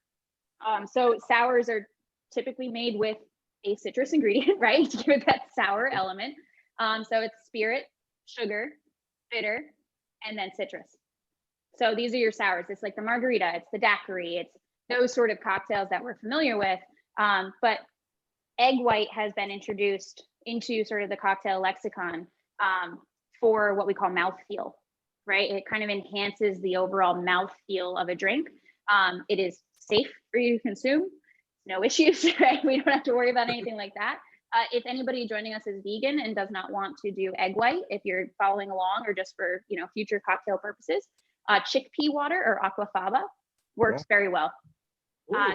So sours are typically made with a citrus ingredient, right? To give it that sour element. So it's spirit, sugar, bitter, and then citrus. So these are your sours. It's like the margarita, it's the daiquiri, it's those sort of cocktails that we're familiar with. But egg white has been introduced into sort of the cocktail lexicon for what we call mouthfeel, right? It kind of enhances the overall mouthfeel of a drink. It is safe for you to consume. No issues, right? We don't have to worry about anything like that. If anybody joining us is vegan and does not want to do egg white, if you're following along or just for future cocktail purposes, chickpea water or aquafaba works very well.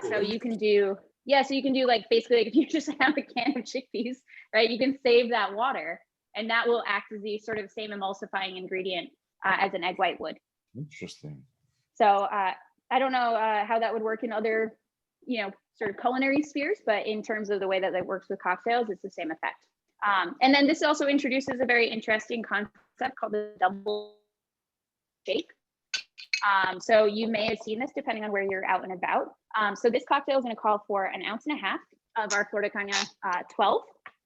So you can do, so you can do like basically like if you just have a can of chickpeas, right? You can save that water, and that will act as the sort of same emulsifying ingredient as an egg white would. Interesting. So I don't know how that would work in other, sort of culinary spheres, but in terms of the way that it works with cocktails, it's the same effect. And then this also introduces a very interesting concept called the double shake. So you may have seen this depending on where you're out and about. So this cocktail is going to call for 1.5 ounces of our Flor de Caña 12.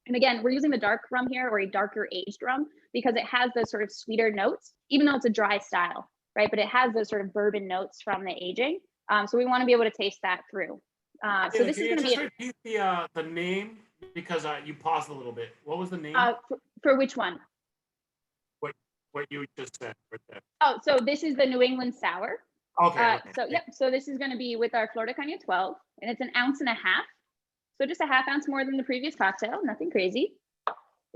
And again, we're using the dark rum here, or a darker aged rum, because it has those sort of sweeter notes, even though it's a dry style, right? But it has those sort of bourbon notes from the aging. So we want to be able to taste that through. So this is going to be repeat the name, because you paused a little bit. What was the name? For which one? What you just said right there. Oh, so this is the New England Sour. Okay. So yep. So this is going to be with our Flor de Caña 12, and it's 1.5 ounces. So just 1/2 ounce more than the previous cocktail. Nothing crazy.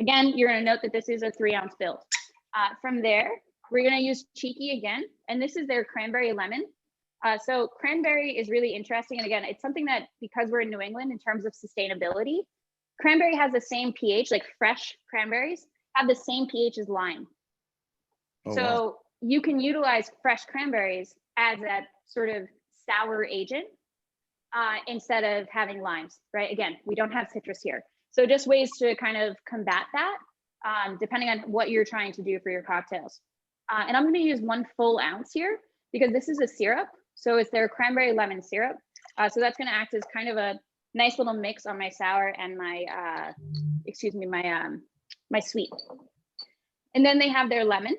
Again, you're going to note that this is a 3-ounce build. From there, we're going to use Cheeky again, and this is their cranberry lemon. So cranberry is really interesting, and again, it's something that, because we're in New England in terms of sustainability, cranberry has the same pH. Like fresh cranberries have the same pH as lime. Oh, So wow. you can utilize fresh cranberries as that sort of sour agent instead of having limes, right? Again, we don't have citrus here. So just ways to kind of combat that, depending on what you're trying to do for your cocktails. And I'm going to use 1 full ounce here because this is a syrup. So it's their cranberry lemon syrup. So that's going to act as kind of a nice little mix on my sour and my, my sweet. And then they have their lemon.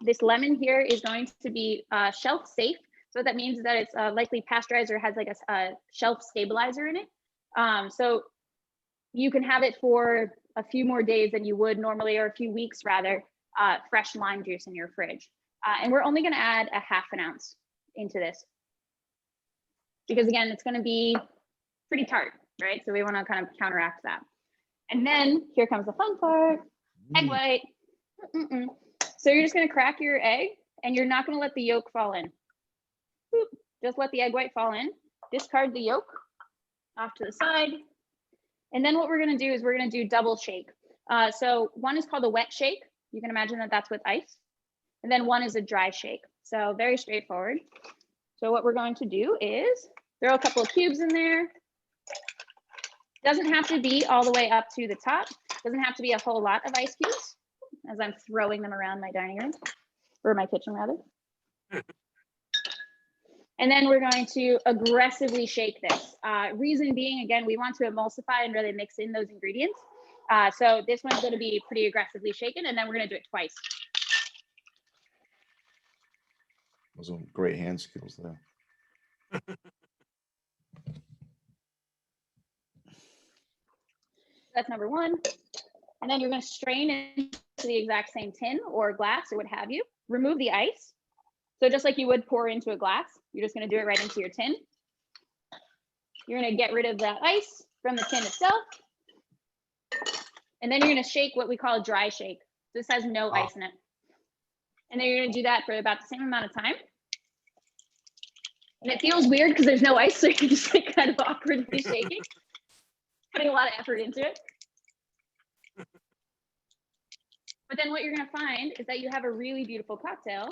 This lemon here is going to be shelf safe. So what that means is that it's likely pasteurized or has like a shelf stabilizer in it. So you can have it for a few more days than you would normally, or a few weeks rather, fresh lime juice in your fridge. And we're only going to add 1/2 ounce into this because again, it's going to be pretty tart, right? So we want to kind of counteract that. And then here comes the fun part, egg white. So you're just going to crack your egg and you're not going to let the yolk fall in. Just let the egg white fall in, discard the yolk off to the side. And then what we're going to do is we're going to do double shake. So one is called a wet shake. You can imagine that that's with ice. And then one is a dry shake. So very straightforward. So what we're going to do is throw a couple of cubes in there. Doesn't have to be all the way up to the top. Doesn't have to be a whole lot of ice cubes as I'm throwing them around my dining room, or my kitchen rather. And then we're going to aggressively shake this. Reason being, again, we want to emulsify and really mix in those ingredients. So this one's going to be pretty aggressively shaken, and then we're going to do it twice. Those are great hand skills there. That's number one. And then you're going to strain into the exact same tin or glass or what have you. Remove the ice. So just like you would pour into a glass, you're just going to do it right into your tin. You're going to get rid of that ice from the tin itself. And then you're going to shake what we call a dry shake. This has no ice in it. And then you're going to do that for about the same amount of time. And it feels weird because there's no ice, so you're just like kind of awkwardly shaking, putting a lot of effort into it. But then what you're going to find is that you have a really beautiful cocktail.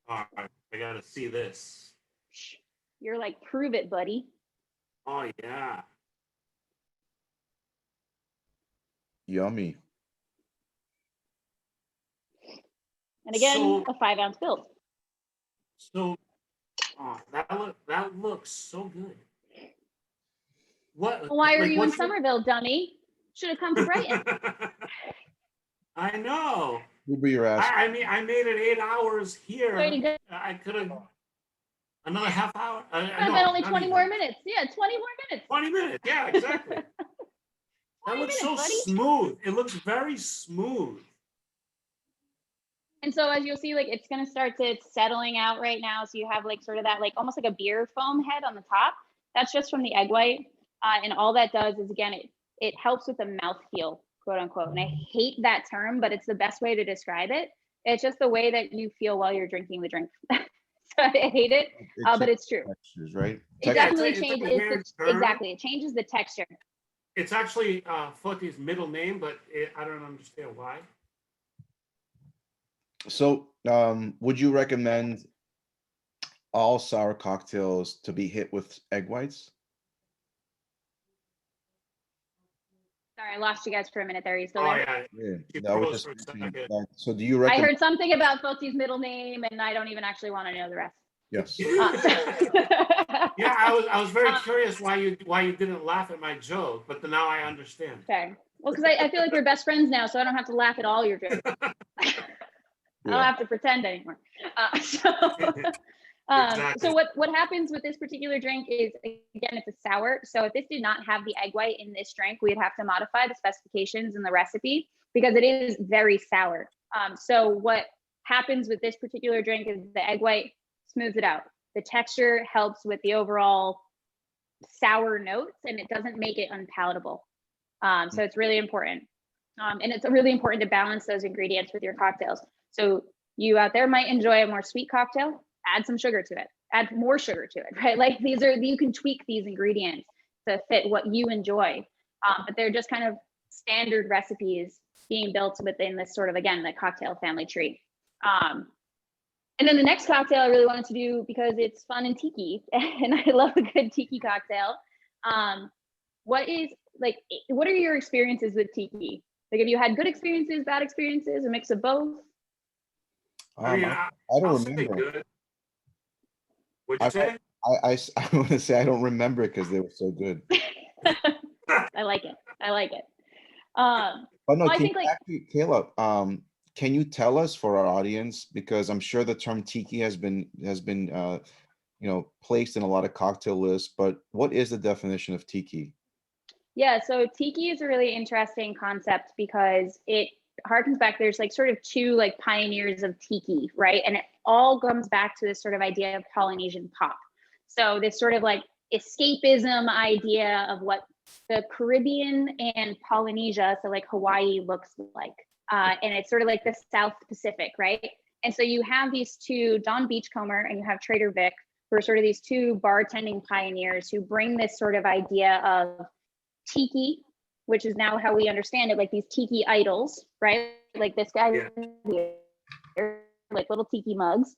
All right, I got to see this. You're like, prove it, buddy. Oh, yeah. Yummy. And again, So, a 5-ounce build. So, that looks so good. What? Well, why are you in Somerville, dummy? Should have come to Brighton. I know. Uber your ass. I mean, I made it 8 hours here. Way to go. I could have another half hour. Could have been only 20 more minutes. Yeah, 20 more minutes. 20 minutes. Yeah, exactly. That looks so smooth. It looks very smooth. And so as you'll see, like it's going to start to settling out right now. So you have like sort of that like almost like a beer foam head on the top. That's just from the egg white. And all that does is, again, it helps with the mouthfeel, quote unquote. And I hate that term, but it's the best way to describe it. It's just the way that you feel while you're drinking the drink. So I hate it, but it's true. Textures, right? It definitely changes. Exactly. It changes the texture. It's actually Foti's middle name, but I don't understand why. So, would you recommend all sour cocktails to be hit with egg whites? Sorry, I lost you guys for a minute there. Are you still Oh there? yeah. Yeah, You that was froze just for a mentioning second. that. So, do you I recommend? heard something about Foti's middle name, and I don't even actually want to know the rest. Yes. Yeah, I was very Um, curious why you didn't laugh at my joke, but now I understand. Okay. Well, because I feel like we're best friends now, so I don't have to laugh at all your jokes. I don't have to pretend anymore. Exactly. So what happens with this particular drink is, again, it's a sour. So if this did not have the egg white in this drink, we'd have to modify the specifications in the recipe because it is very sour. So what happens with this particular drink is the egg white smooths it out. The texture helps with the overall sour notes, and it doesn't make it unpalatable. So it's really important. And it's really important to balance those ingredients with your cocktails. So you out there might enjoy a more sweet cocktail, add some sugar to it, add more sugar to it, right? Like you can tweak these ingredients to fit what you enjoy. But they're just kind of standard recipes being built within this sort of, again, the cocktail family tree. And then the next cocktail I really wanted to do, because it's fun and tiki, and I love a good tiki cocktail. What are your experiences with tiki? Like, have you had good experiences, bad experiences, a mix of both? I mean, I I'll don't say remember. good. What'd you say? I want to say I don't remember it because they were so good. I like it. But no, Well, I can think, you like, actually, Kayla, can you tell us for our audience, because I'm sure the term tiki has been placed in a lot of cocktail lists, but what is the definition of tiki? yeah, so tiki is a really interesting concept because it harkens back. There's like sort of two like pioneers of tiki, right? And it all comes back to this sort of idea of Polynesian pop. So this sort of like escapism idea of what the Caribbean and Polynesia, so like Hawaii, looks like. And it's sort of like the South Pacific, right? And so you have these two, Don Beachcomber and you have Trader Vic, who are sort of these two bartending pioneers who bring this sort of idea of tiki, which is now how we understand it, like these tiki idols, right? Like this guy here, like little tiki mugs,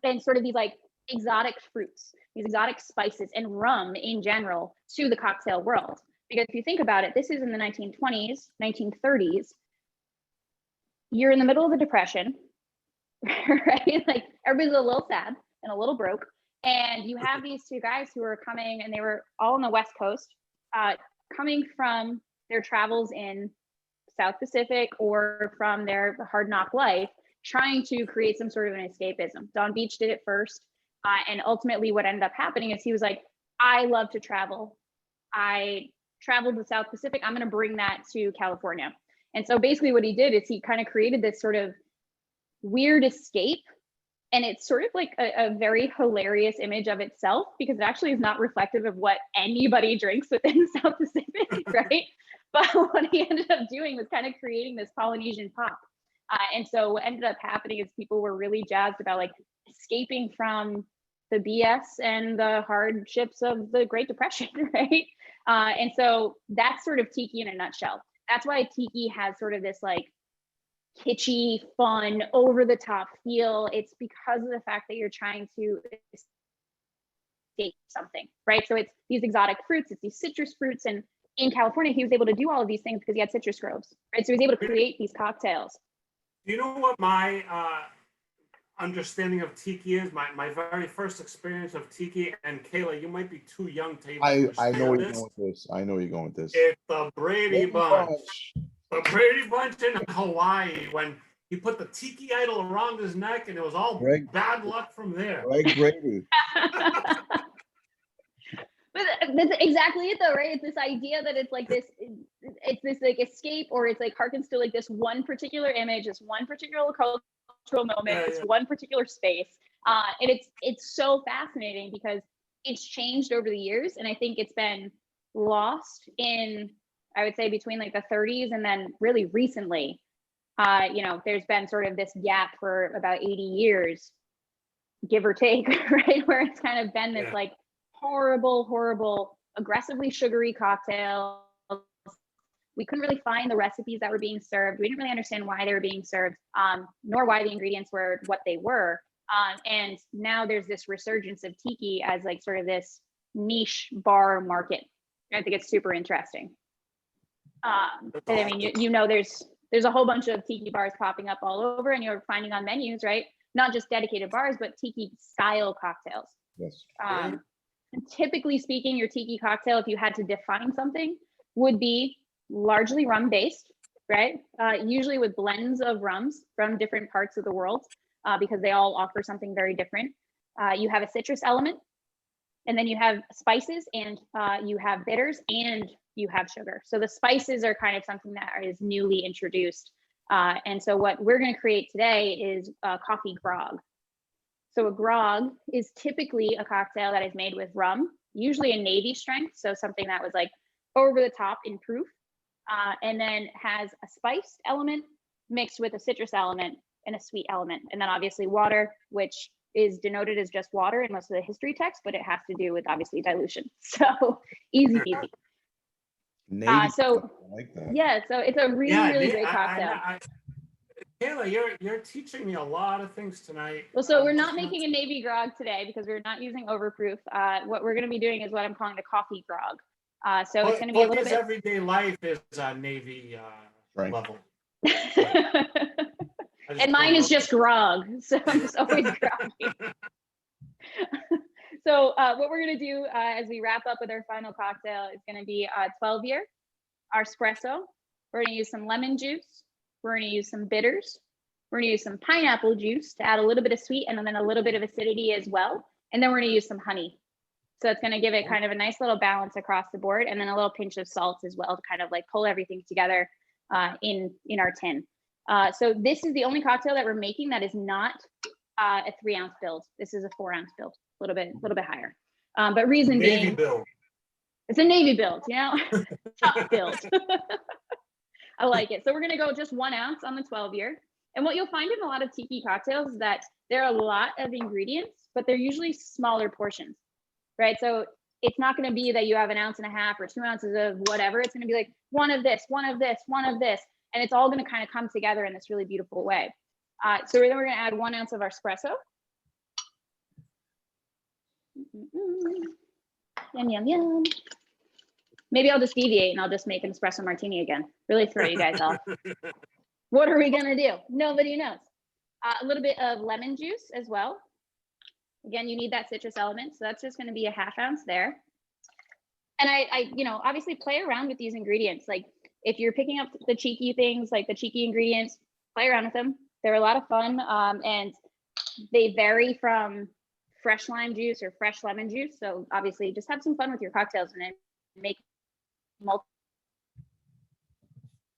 and sort of these like exotic fruits, these exotic spices, and rum in general to the cocktail world. Because if you think about it, this is in the 1920s, 1930s. You're in the middle of the Depression, right? Like everybody's a little sad and a little broke. And you have these two guys who are coming, and they were all on the West Coast, coming from their travels in South Pacific or from their hard knock life, trying to create some sort of an escapism. Don Beach did it first. And ultimately what ended up happening is he was like, I love to travel. I traveled the South Pacific. I'm going to bring that to California. And so basically what he did is he kind of created this sort of weird escape. And it's sort of like a very hilarious image of itself, because it actually is not reflective of what anybody drinks within the South Pacific, right? But what he ended up doing was kind of creating this Polynesian pop. And so what ended up happening is people were really jazzed about like escaping from the BS and the hardships of the Great Depression, right? And so that's sort of tiki in a nutshell. That's why tiki has sort of this like kitschy, fun, over the top feel. It's because of the fact that you're trying to escape something, right? So it's these exotic fruits, it's these citrus fruits. And in California, he was able to do all of these things because he had citrus groves, right? So he was able to create these cocktails. Do you know what my understanding of tiki is? My very first experience of tiki, and Kayla, you might be too young to even I know where you're understand going with this. I know where you're going with this. It's the Brady Bunch. The Brady Bunch in Hawaii, when he put the tiki idol around his neck, and it was all bad luck from there. Greg Brady. But that's exactly it though, right? It's this idea that it's like this, it's this like escape, or it's like harkens to like this one particular image, this one particular cultural moment, this one particular space. And it's so fascinating because it's changed over the years. And I think it's been lost in, I would say, between like the 30s and then really recently. There's been sort of this gap for about 80 years, give or take, right? Where it's kind of been this like horrible, aggressively sugary cocktail. We couldn't really find the recipes that were being served. We didn't really understand why they were being served, nor why the ingredients were what they were. And now there's this resurgence of tiki as like sort of this niche bar market. I think it's super interesting. I mean, there's a whole bunch of tiki bars popping up all over, and you're finding on menus, right? Not just dedicated bars, but tiki style cocktails. Yes. Typically speaking, your tiki cocktail, if you had to define something, would be largely rum based, right? Usually with blends of rums from different parts of the world, because they all offer something very different. You have a citrus element, and then you have spices, and you have bitters, and you have sugar. So the spices are kind of something that is newly introduced. And so what we're going to create today is a coffee grog. So a grog is typically a cocktail that is made with rum, usually a navy strength, so something that was like over the top in proof, and then has a spiced element mixed with a citrus element and a sweet element, and then obviously water, which is denoted as just water in most of the history text, but it has to do with obviously dilution. So easy peasy. So I like that. yeah, so it's a really great cocktail. Kayla, you're teaching me a lot of things tonight. Well, so we're not making a navy grog today because we're not using overproof. What we're going to be doing is what I'm calling the coffee grog. So it's going to be a little bit. Everyday life is navy level. And mine is just grog, so I'm just always groggy. So what we're going to do as we wrap up with our final cocktail is going to be 12-year, our espresso. We're going to use some lemon juice. We're going to use some bitters. We're going to use some pineapple juice to add a little bit of sweet and then a little bit of acidity as well. And then we're going to use some honey. So it's going to give it kind of a nice little balance across the board, and then a little pinch of salt as well to kind of like pull everything together in our tin. So this is the only cocktail that we're making that is not a 3-ounce build. This is a 4-ounce build, a little bit higher. But reason Navy being, build. It's a navy build, tough build. I like it. So we're going to go just 1 ounce on the 12-year. And what you'll find in a lot of tiki cocktails is that there are a lot of ingredients, but they're usually smaller portions, right? So it's not going to be that you have 1.5 ounces or 2 ounces of whatever. It's going to be like one of this, one of this, one of this. And it's all going to kind of come together in this really beautiful way. So then we're going to add 1 ounce of our espresso. Yum, yum, yum. Maybe I'll just deviate and I'll just make an espresso martini again. Really throw you guys off. What are we gonna do? Nobody knows. A little bit of lemon juice as well. Again, you need that citrus element. So that's just gonna be a 1/2 ounce there. And I obviously play around with these ingredients. Like if you're picking up the cheeky things, like the cheeky ingredients, play around with them. They're a lot of fun. And they vary from fresh lime juice or fresh lemon juice. So obviously just have some fun with your cocktails and then make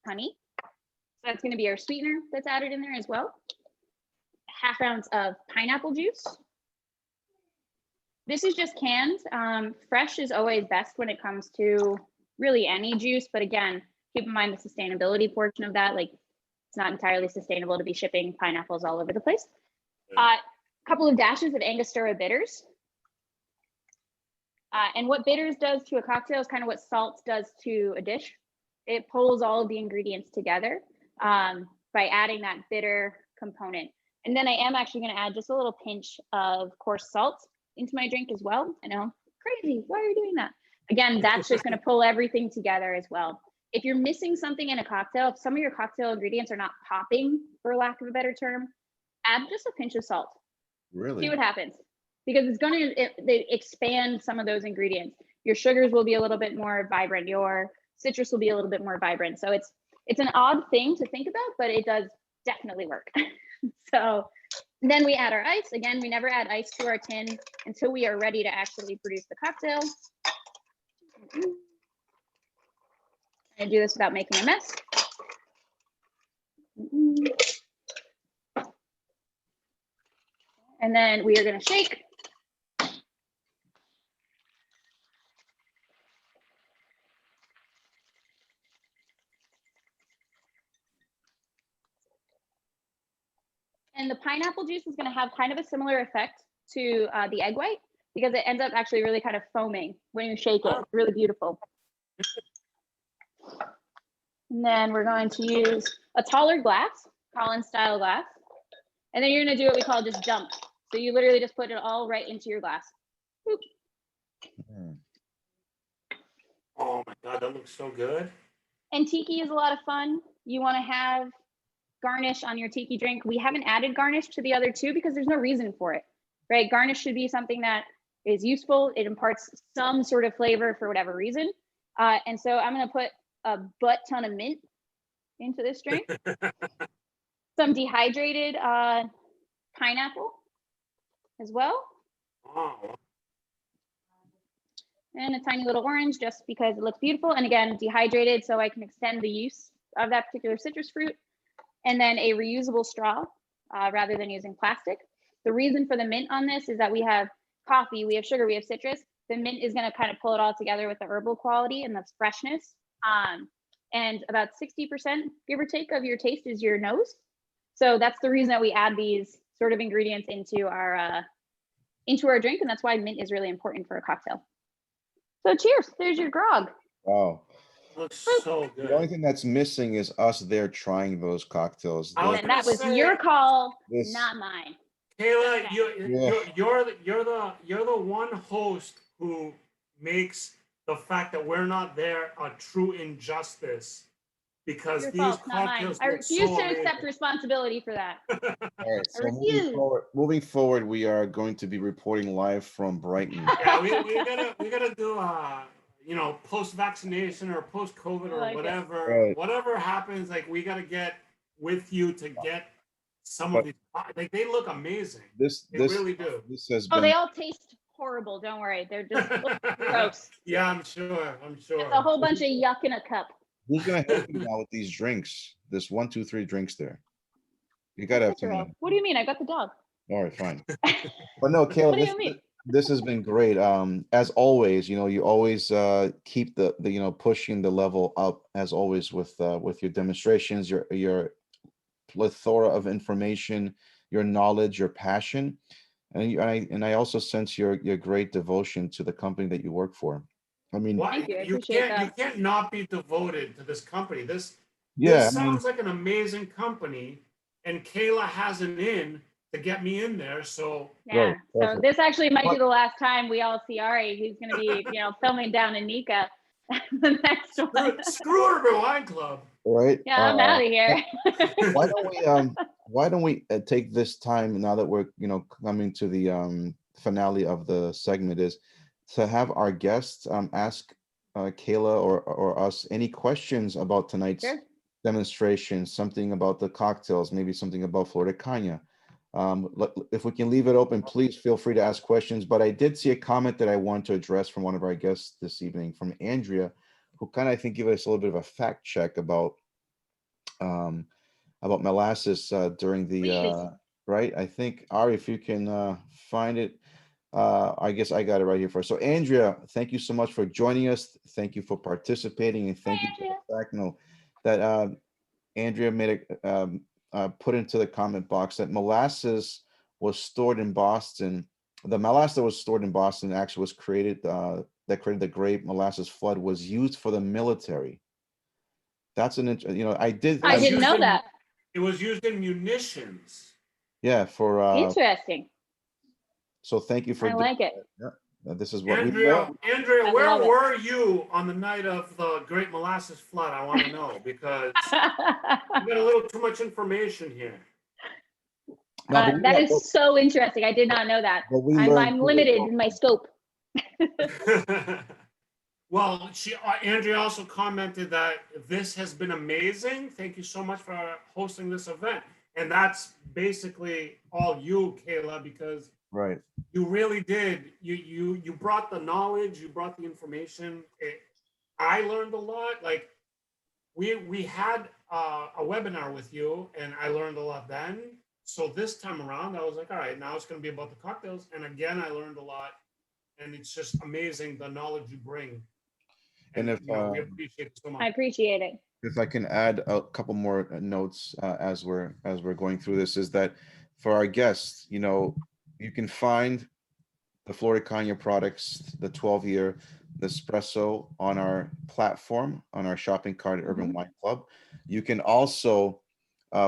honey. So that's going to be our sweetener that's added in there as well. 1/2 ounce of pineapple juice. This is just canned. Fresh is always best when it comes to really any juice, but again, keep in mind the sustainability portion of that. Like it's not entirely sustainable to be shipping pineapples all over the place. Couple of dashes of Angostura bitters. And what bitters does to a cocktail is kind of what salt does to a dish. It pulls all of the ingredients together by adding that bitter component. And then I am actually going to add just a little pinch of coarse salt into my drink as well. I know, crazy, why are you doing that? Again, that's just going to pull everything together as well. If you're missing something in a cocktail, if some of your cocktail ingredients are not popping, for lack of a better term, add just a pinch of salt. Really? See what happens. Because it's going to expand some of those ingredients. Your sugars will be a little bit more vibrant. Your citrus will be a little bit more vibrant. So it's an odd thing to think about, but it does definitely work. So then we add our ice. Again, we never add ice to our tin until we are ready to actually produce the cocktail. I do this without making a mess. And then we are going to shake. And the pineapple juice is going to have kind of a similar effect to the egg white because it ends up actually really kind of foaming when you shake it. It's really beautiful. And then we're going to use a taller glass, Collins style glass. And then you're going to do what we call just dump. So you literally just put it all right into your glass. Boop. Oh my God, that looks so good. And tiki is a lot of fun. You want to have garnish on your tiki drink. We haven't added garnish to the other two because there's no reason for it, right? Garnish should be something that is useful. It imparts some sort of flavor for whatever reason. And so I'm going to put a butt ton of mint into this drink. Some dehydrated pineapple as well. Oh, And a tiny little orange just because it looks beautiful. And again, dehydrated so I can extend the use of that particular citrus fruit. And then a reusable straw rather than using plastic. The reason for the mint on this is that we have coffee, we have sugar, we have citrus. The mint is going to kind of pull it all together with the herbal quality and the freshness. And about 60%, give or take, of your taste is your nose. So that's the reason that we add these sort of ingredients into our drink. And that's why mint is really important for a cocktail. So cheers, there's your grog. Wow. looks so good. The only thing that's missing is us there trying those cocktails. I was And that was say, your call, this- not mine. Kayla, Okay. you're the one host who makes the fact that we're not there a true injustice because Your these fault, not mine. cocktails I look refuse so to accept amazing. responsibility for that. All right, so refuse. moving forward, we are going to be reporting live from Brighton. Yeah, we gotta do post vaccination or post COVID I or like it. whatever Right. whatever happens. Like we gotta get with you to get some But of these. Like they look amazing. This They really do. this has Oh, been they all taste horrible. Don't worry. They're just gross. Yeah, I'm sure. It's a whole bunch of yuck in a cup. who's gonna help you now with these drinks? This 1, 2, 3 drinks there. You gotta have Cicero. someone. What do you mean? I got the dog. All right, fine. But no, Kayla, What do you mean? this has been great. As always, you always keep the pushing the level up as always with your demonstrations, your plethora of information, your knowledge, your passion, and I also sense your great devotion to the company that you work for. I mean, Why Thank you. I you appreciate can't you that. can't not be devoted to this company. This yeah, I mean, sounds like an amazing company, and Kayla has an in to get me in there. So Yeah. right, So perfect. this actually might be But- the last time we all see Ari, who's going to be, filming down in Nika. The next one. screw Urban Wine Club. right? Yeah, I'm out of here. Why don't we take this time now that we're coming to the finale of the segment is to have our guests ask Kayla or us any questions about tonight's Sure. demonstration, something about the cocktails, maybe something about Flor de Caña. If we can leave it open, please feel free to ask questions. But I did see a comment that I want to address from one of our guests this evening, from Andrea, who kind of, I think, gave us a little bit of a fact check about molasses during the Please. right. I think Ari, if you can find it, I guess I got it right here first. So Andrea, thank you so much for joining us. Thank you for participating, and thank you for the fact that Andrea made put into the comment box that molasses was stored in Boston. The molasses that was stored in Boston actually was created that created the Great Molasses Flood was used for the military. That's an I didn't know that. It was used in munitions. yeah for Interesting. so thank you for I like it. this is what we Andrea, I where love it. were you on the night of the Great Molasses Flood? I want to know because you got a little too much information here. No, but we That learned- is so interesting. I did not know that. but we learned I'm too as limited well. in my scope. Well, Andrea also commented that this has been amazing. Thank you so much for hosting this event. And that's basically all you, Kayla, because Right. you really did. You brought the knowledge, you brought the information. I learned a lot. Like we had a webinar with you, and I learned a lot then. So this time around, I was like, all right, now it's going to be about the cocktails. And again, I learned a lot, and it's just amazing the knowledge you bring. And if we appreciate it so much. I appreciate it. if I can add a couple more notes as we're going through this, is that for our guests, you can find the Flor de Caña products, the 12-year espresso on our platform, on our shopping cart at Urban Wine Club. You can also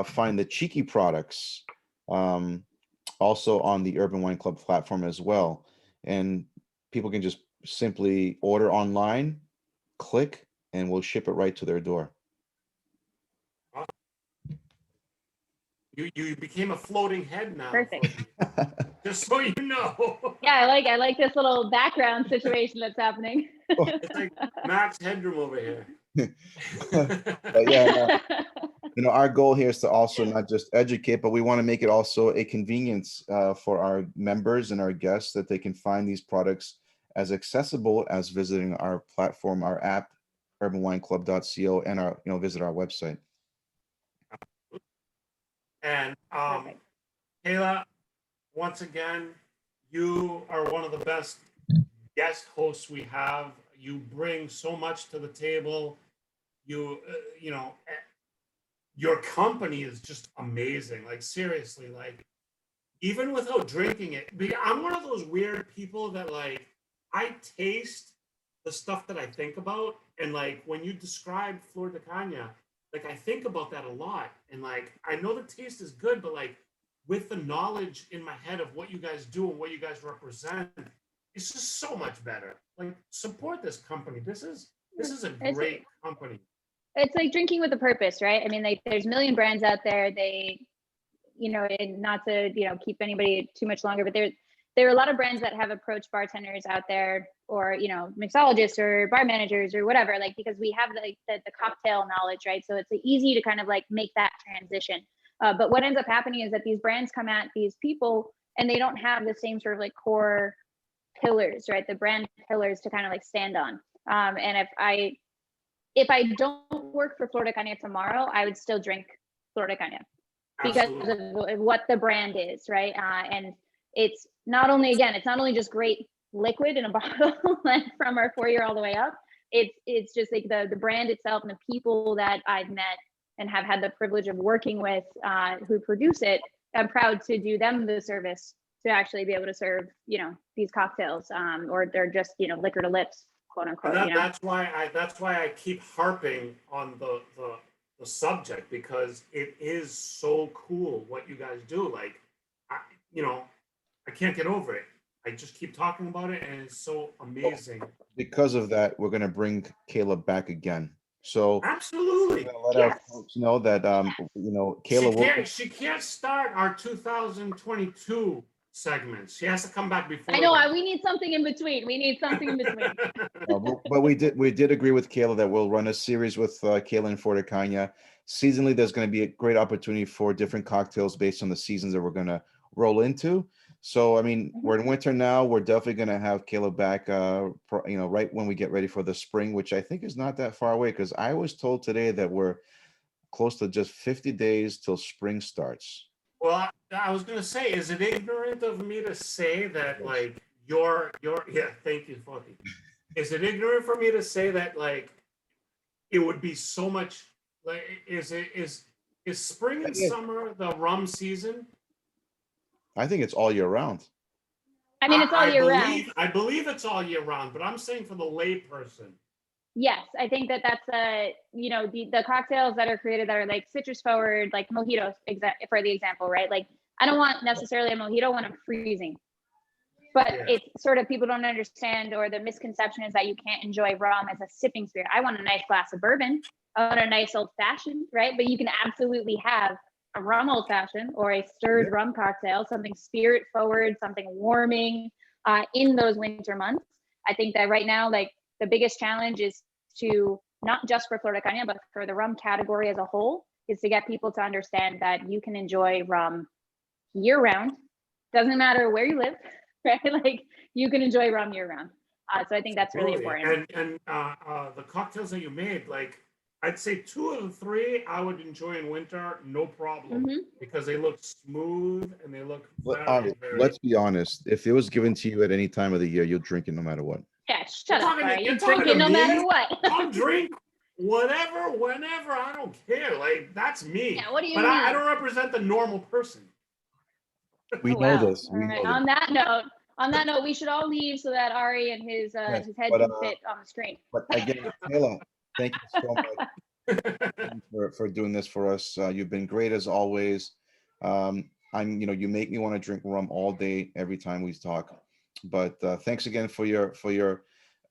find the Cheeky products also on the Urban Wine Club platform as well. And people can just simply order online, click, and we'll ship it right to their door. You became a floating head now. Perfect. Just so you know. Yeah, I like this little background situation that's happening. It's like Max Headroom over here. But yeah, our goal here is to also not just educate, but we want to make it also a convenience for our members and our guests, that they can find these products as accessible as visiting our platform, our app, urbanwineclub.co, and our visit our website. And Perfect. Kayla, once again, you are one of the best guest hosts we have. You bring so much to the table. Your company is just amazing. Like, seriously, like, even without drinking it, I'm one of those weird people that, like, I taste the stuff that I think about. And, like, when you describe Flor de Caña, like, I think about that a lot. And, like, I know the taste is good, but, like, with the knowledge in my head of what you guys do and what you guys represent, it's just so much better. Like, support this company. This is a great company. It's like drinking with a purpose, right? I mean, like, there's a million brands out there. They, and not to, keep anybody too much longer, but there are a lot of brands that have approached bartenders out there, or, mixologists or bar managers or whatever, like, because we have the cocktail knowledge, right? So it's easy to kind of like make that transition. But what ends up happening is that these brands come at these people and they don't have the same sort of like core pillars, right? The brand pillars to kind of like stand on. And if I don't work for Flor de Caña tomorrow, I would still drink Flor de Caña because of what the brand is, right? And it's not only just great liquid in a bottle from our 4-year all the way up. It's just like the brand itself and the people that I've met and have had the privilege of working with who produce it. I'm proud to do them the service to actually be able to serve, these cocktails, or they're just, liquor to lips, quote unquote. That's why I keep harping on the subject, because it is so cool what you guys do. Like, I can't get over it. I just keep talking about it, and it's so amazing. Because of that, we're going to bring Kayla back again. So absolutely, let our folks know that Kayla she can't start our 2022 segments. She has to come back before. I know. We need something in between. But we did agree with Kayla that we'll run a series with Kayla and Flor de Caña. Seasonally, there's going to be a great opportunity for different cocktails based on the seasons that we're going to roll into. So, I mean, we're in winter now. We're definitely going to have Kayla back, right when we get ready for the spring, which I think is not that far away, because I was told today that we're close to just 50 days till spring starts. Well, I was going to say, is it ignorant of me to say that, like, thank you, Foti. Is it ignorant for me to say that, like, it would be so much, like, is spring and summer the rum season? I think it's all year round. I mean, it's all year round. I believe it's all year round, but I'm saying for the lay person. Yes, I think that's the cocktails that are created that are like citrus forward, like mojitos, for the example, right? Like, I don't want necessarily a mojito when I'm freezing, but it's sort of, people don't understand, or the misconception is that you can't enjoy rum as a sipping spirit. I want a nice glass of bourbon. I want a nice old fashioned, right? But you can absolutely have a rum old fashioned or a stirred rum cocktail, something spirit forward, something warming in those winter months. I think that right now, like, the biggest challenge is to, not just for Flor de Caña, but for the rum category as a whole, is to get people to understand that you can enjoy rum year round. Doesn't matter where you live, right? Like, you can enjoy rum year round. So I think that's really important. And the cocktails that you made, like, I'd say 2 of the 3 I would enjoy in winter, no problem, because they look smooth and they look very. Let's be honest. If it was given to you at any time of the year, you'll drink it no matter what. Yeah, shut up. You drink it no matter what. I'll drink whatever, whenever. I don't care. Like, that's me. Yeah, what do you mean? But I don't represent the normal person. We know Wow. this. All We right. know On that note, we should all leave so that Ari and his Yes, his head but, can fit on the screen. But again, Kayla, thank you so much for doing this for us. You've been great as always. You make me want to drink rum all day every time we talk. But thanks again for your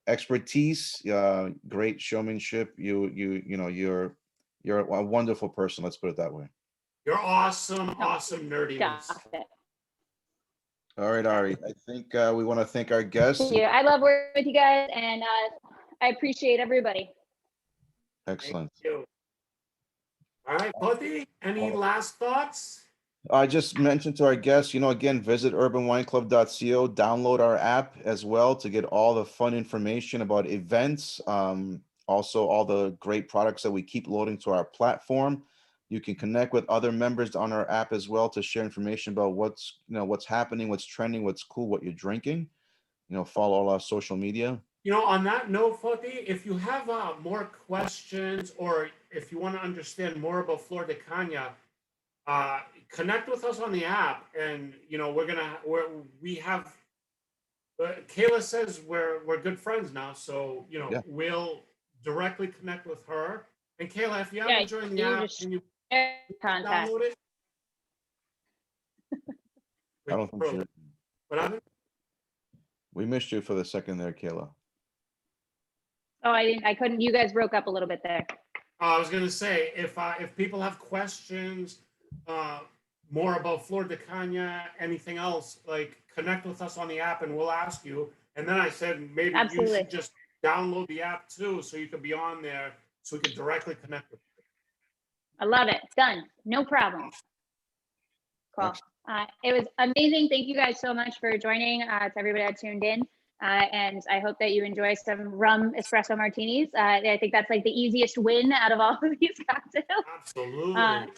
expertise, great showmanship. You're a wonderful person. Let's put it that way. You're awesome nerdiness. Got it. All right, Ari. I think we want to thank our guests. Thank you. I love working with you guys, and I appreciate everybody. Excellent. Thank you. All right, Poti, any last thoughts? I just mentioned to our guests, again, visit urbanwineclub.co, download our app as well to get all the fun information about events. Also, all the great products that we keep loading to our platform. You can connect with other members on our app as well to share information about what's happening, what's trending, what's cool, what you're drinking. Follow all our social media. On that note, Foti, if you have more questions or if you want to understand more about Flor de Caña, connect with us on the app, and we have. Kayla says we're good friends now, so Yeah. we'll directly connect with her. And Kayla, if you haven't joined the app, can you Contact. download it? I don't think so. What happened? We missed you for the second there, Kayla. Oh, I couldn't. You guys broke up a little bit there. I was gonna say if people have questions, more about Flor de Caña, anything else, like connect with us on the app and we'll ask you. And then I said maybe Absolutely. you should just download the app too, so you could be on there, so we could directly connect with you. I love it. Done. No problem. Cool. It was amazing. Thank you guys so much for joining. To everybody that tuned in. And I hope that you enjoy some rum espresso martinis. I think that's like the easiest win out of all of these cocktails. Absolutely.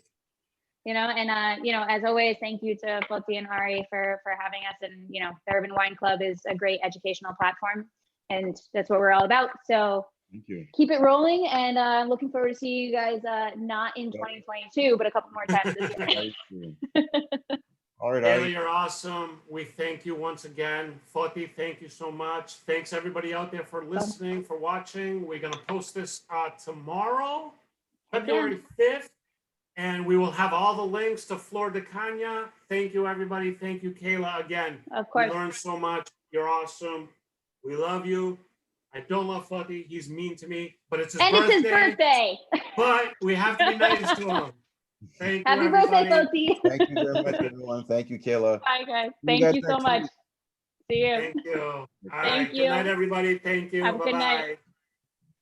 As always, thank you to Foti and Ari for having us. And, the Urban Wine Club is a great educational platform, and that's what we're all about. So Thank you. keep it rolling, and I'm looking forward to seeing you guys not in 2022, but a couple more times this year. All right, Kayla, Ari. you're awesome. We thank you once again. Foti, thank you so much. Thanks everybody out there for listening, for watching. We're gonna post this tomorrow, February 5th. And we will have all the links to Flor de Caña. Thank you, everybody. Thank you, Kayla, again. Of course. We learned so much. You're awesome. We love you. I don't love Foti. He's mean to me, but it's his birthday. And it's his birthday. But we have to be nice to him. Thank you, Happy everybody. birthday, Foti. Thank you very much, everyone. Thank you, Kayla. Bye, guys. See you Thank guys you so next much. week. See you. Thank you. All Thank right. you. Good night, everybody. Thank you. Have a good night. Bye-bye.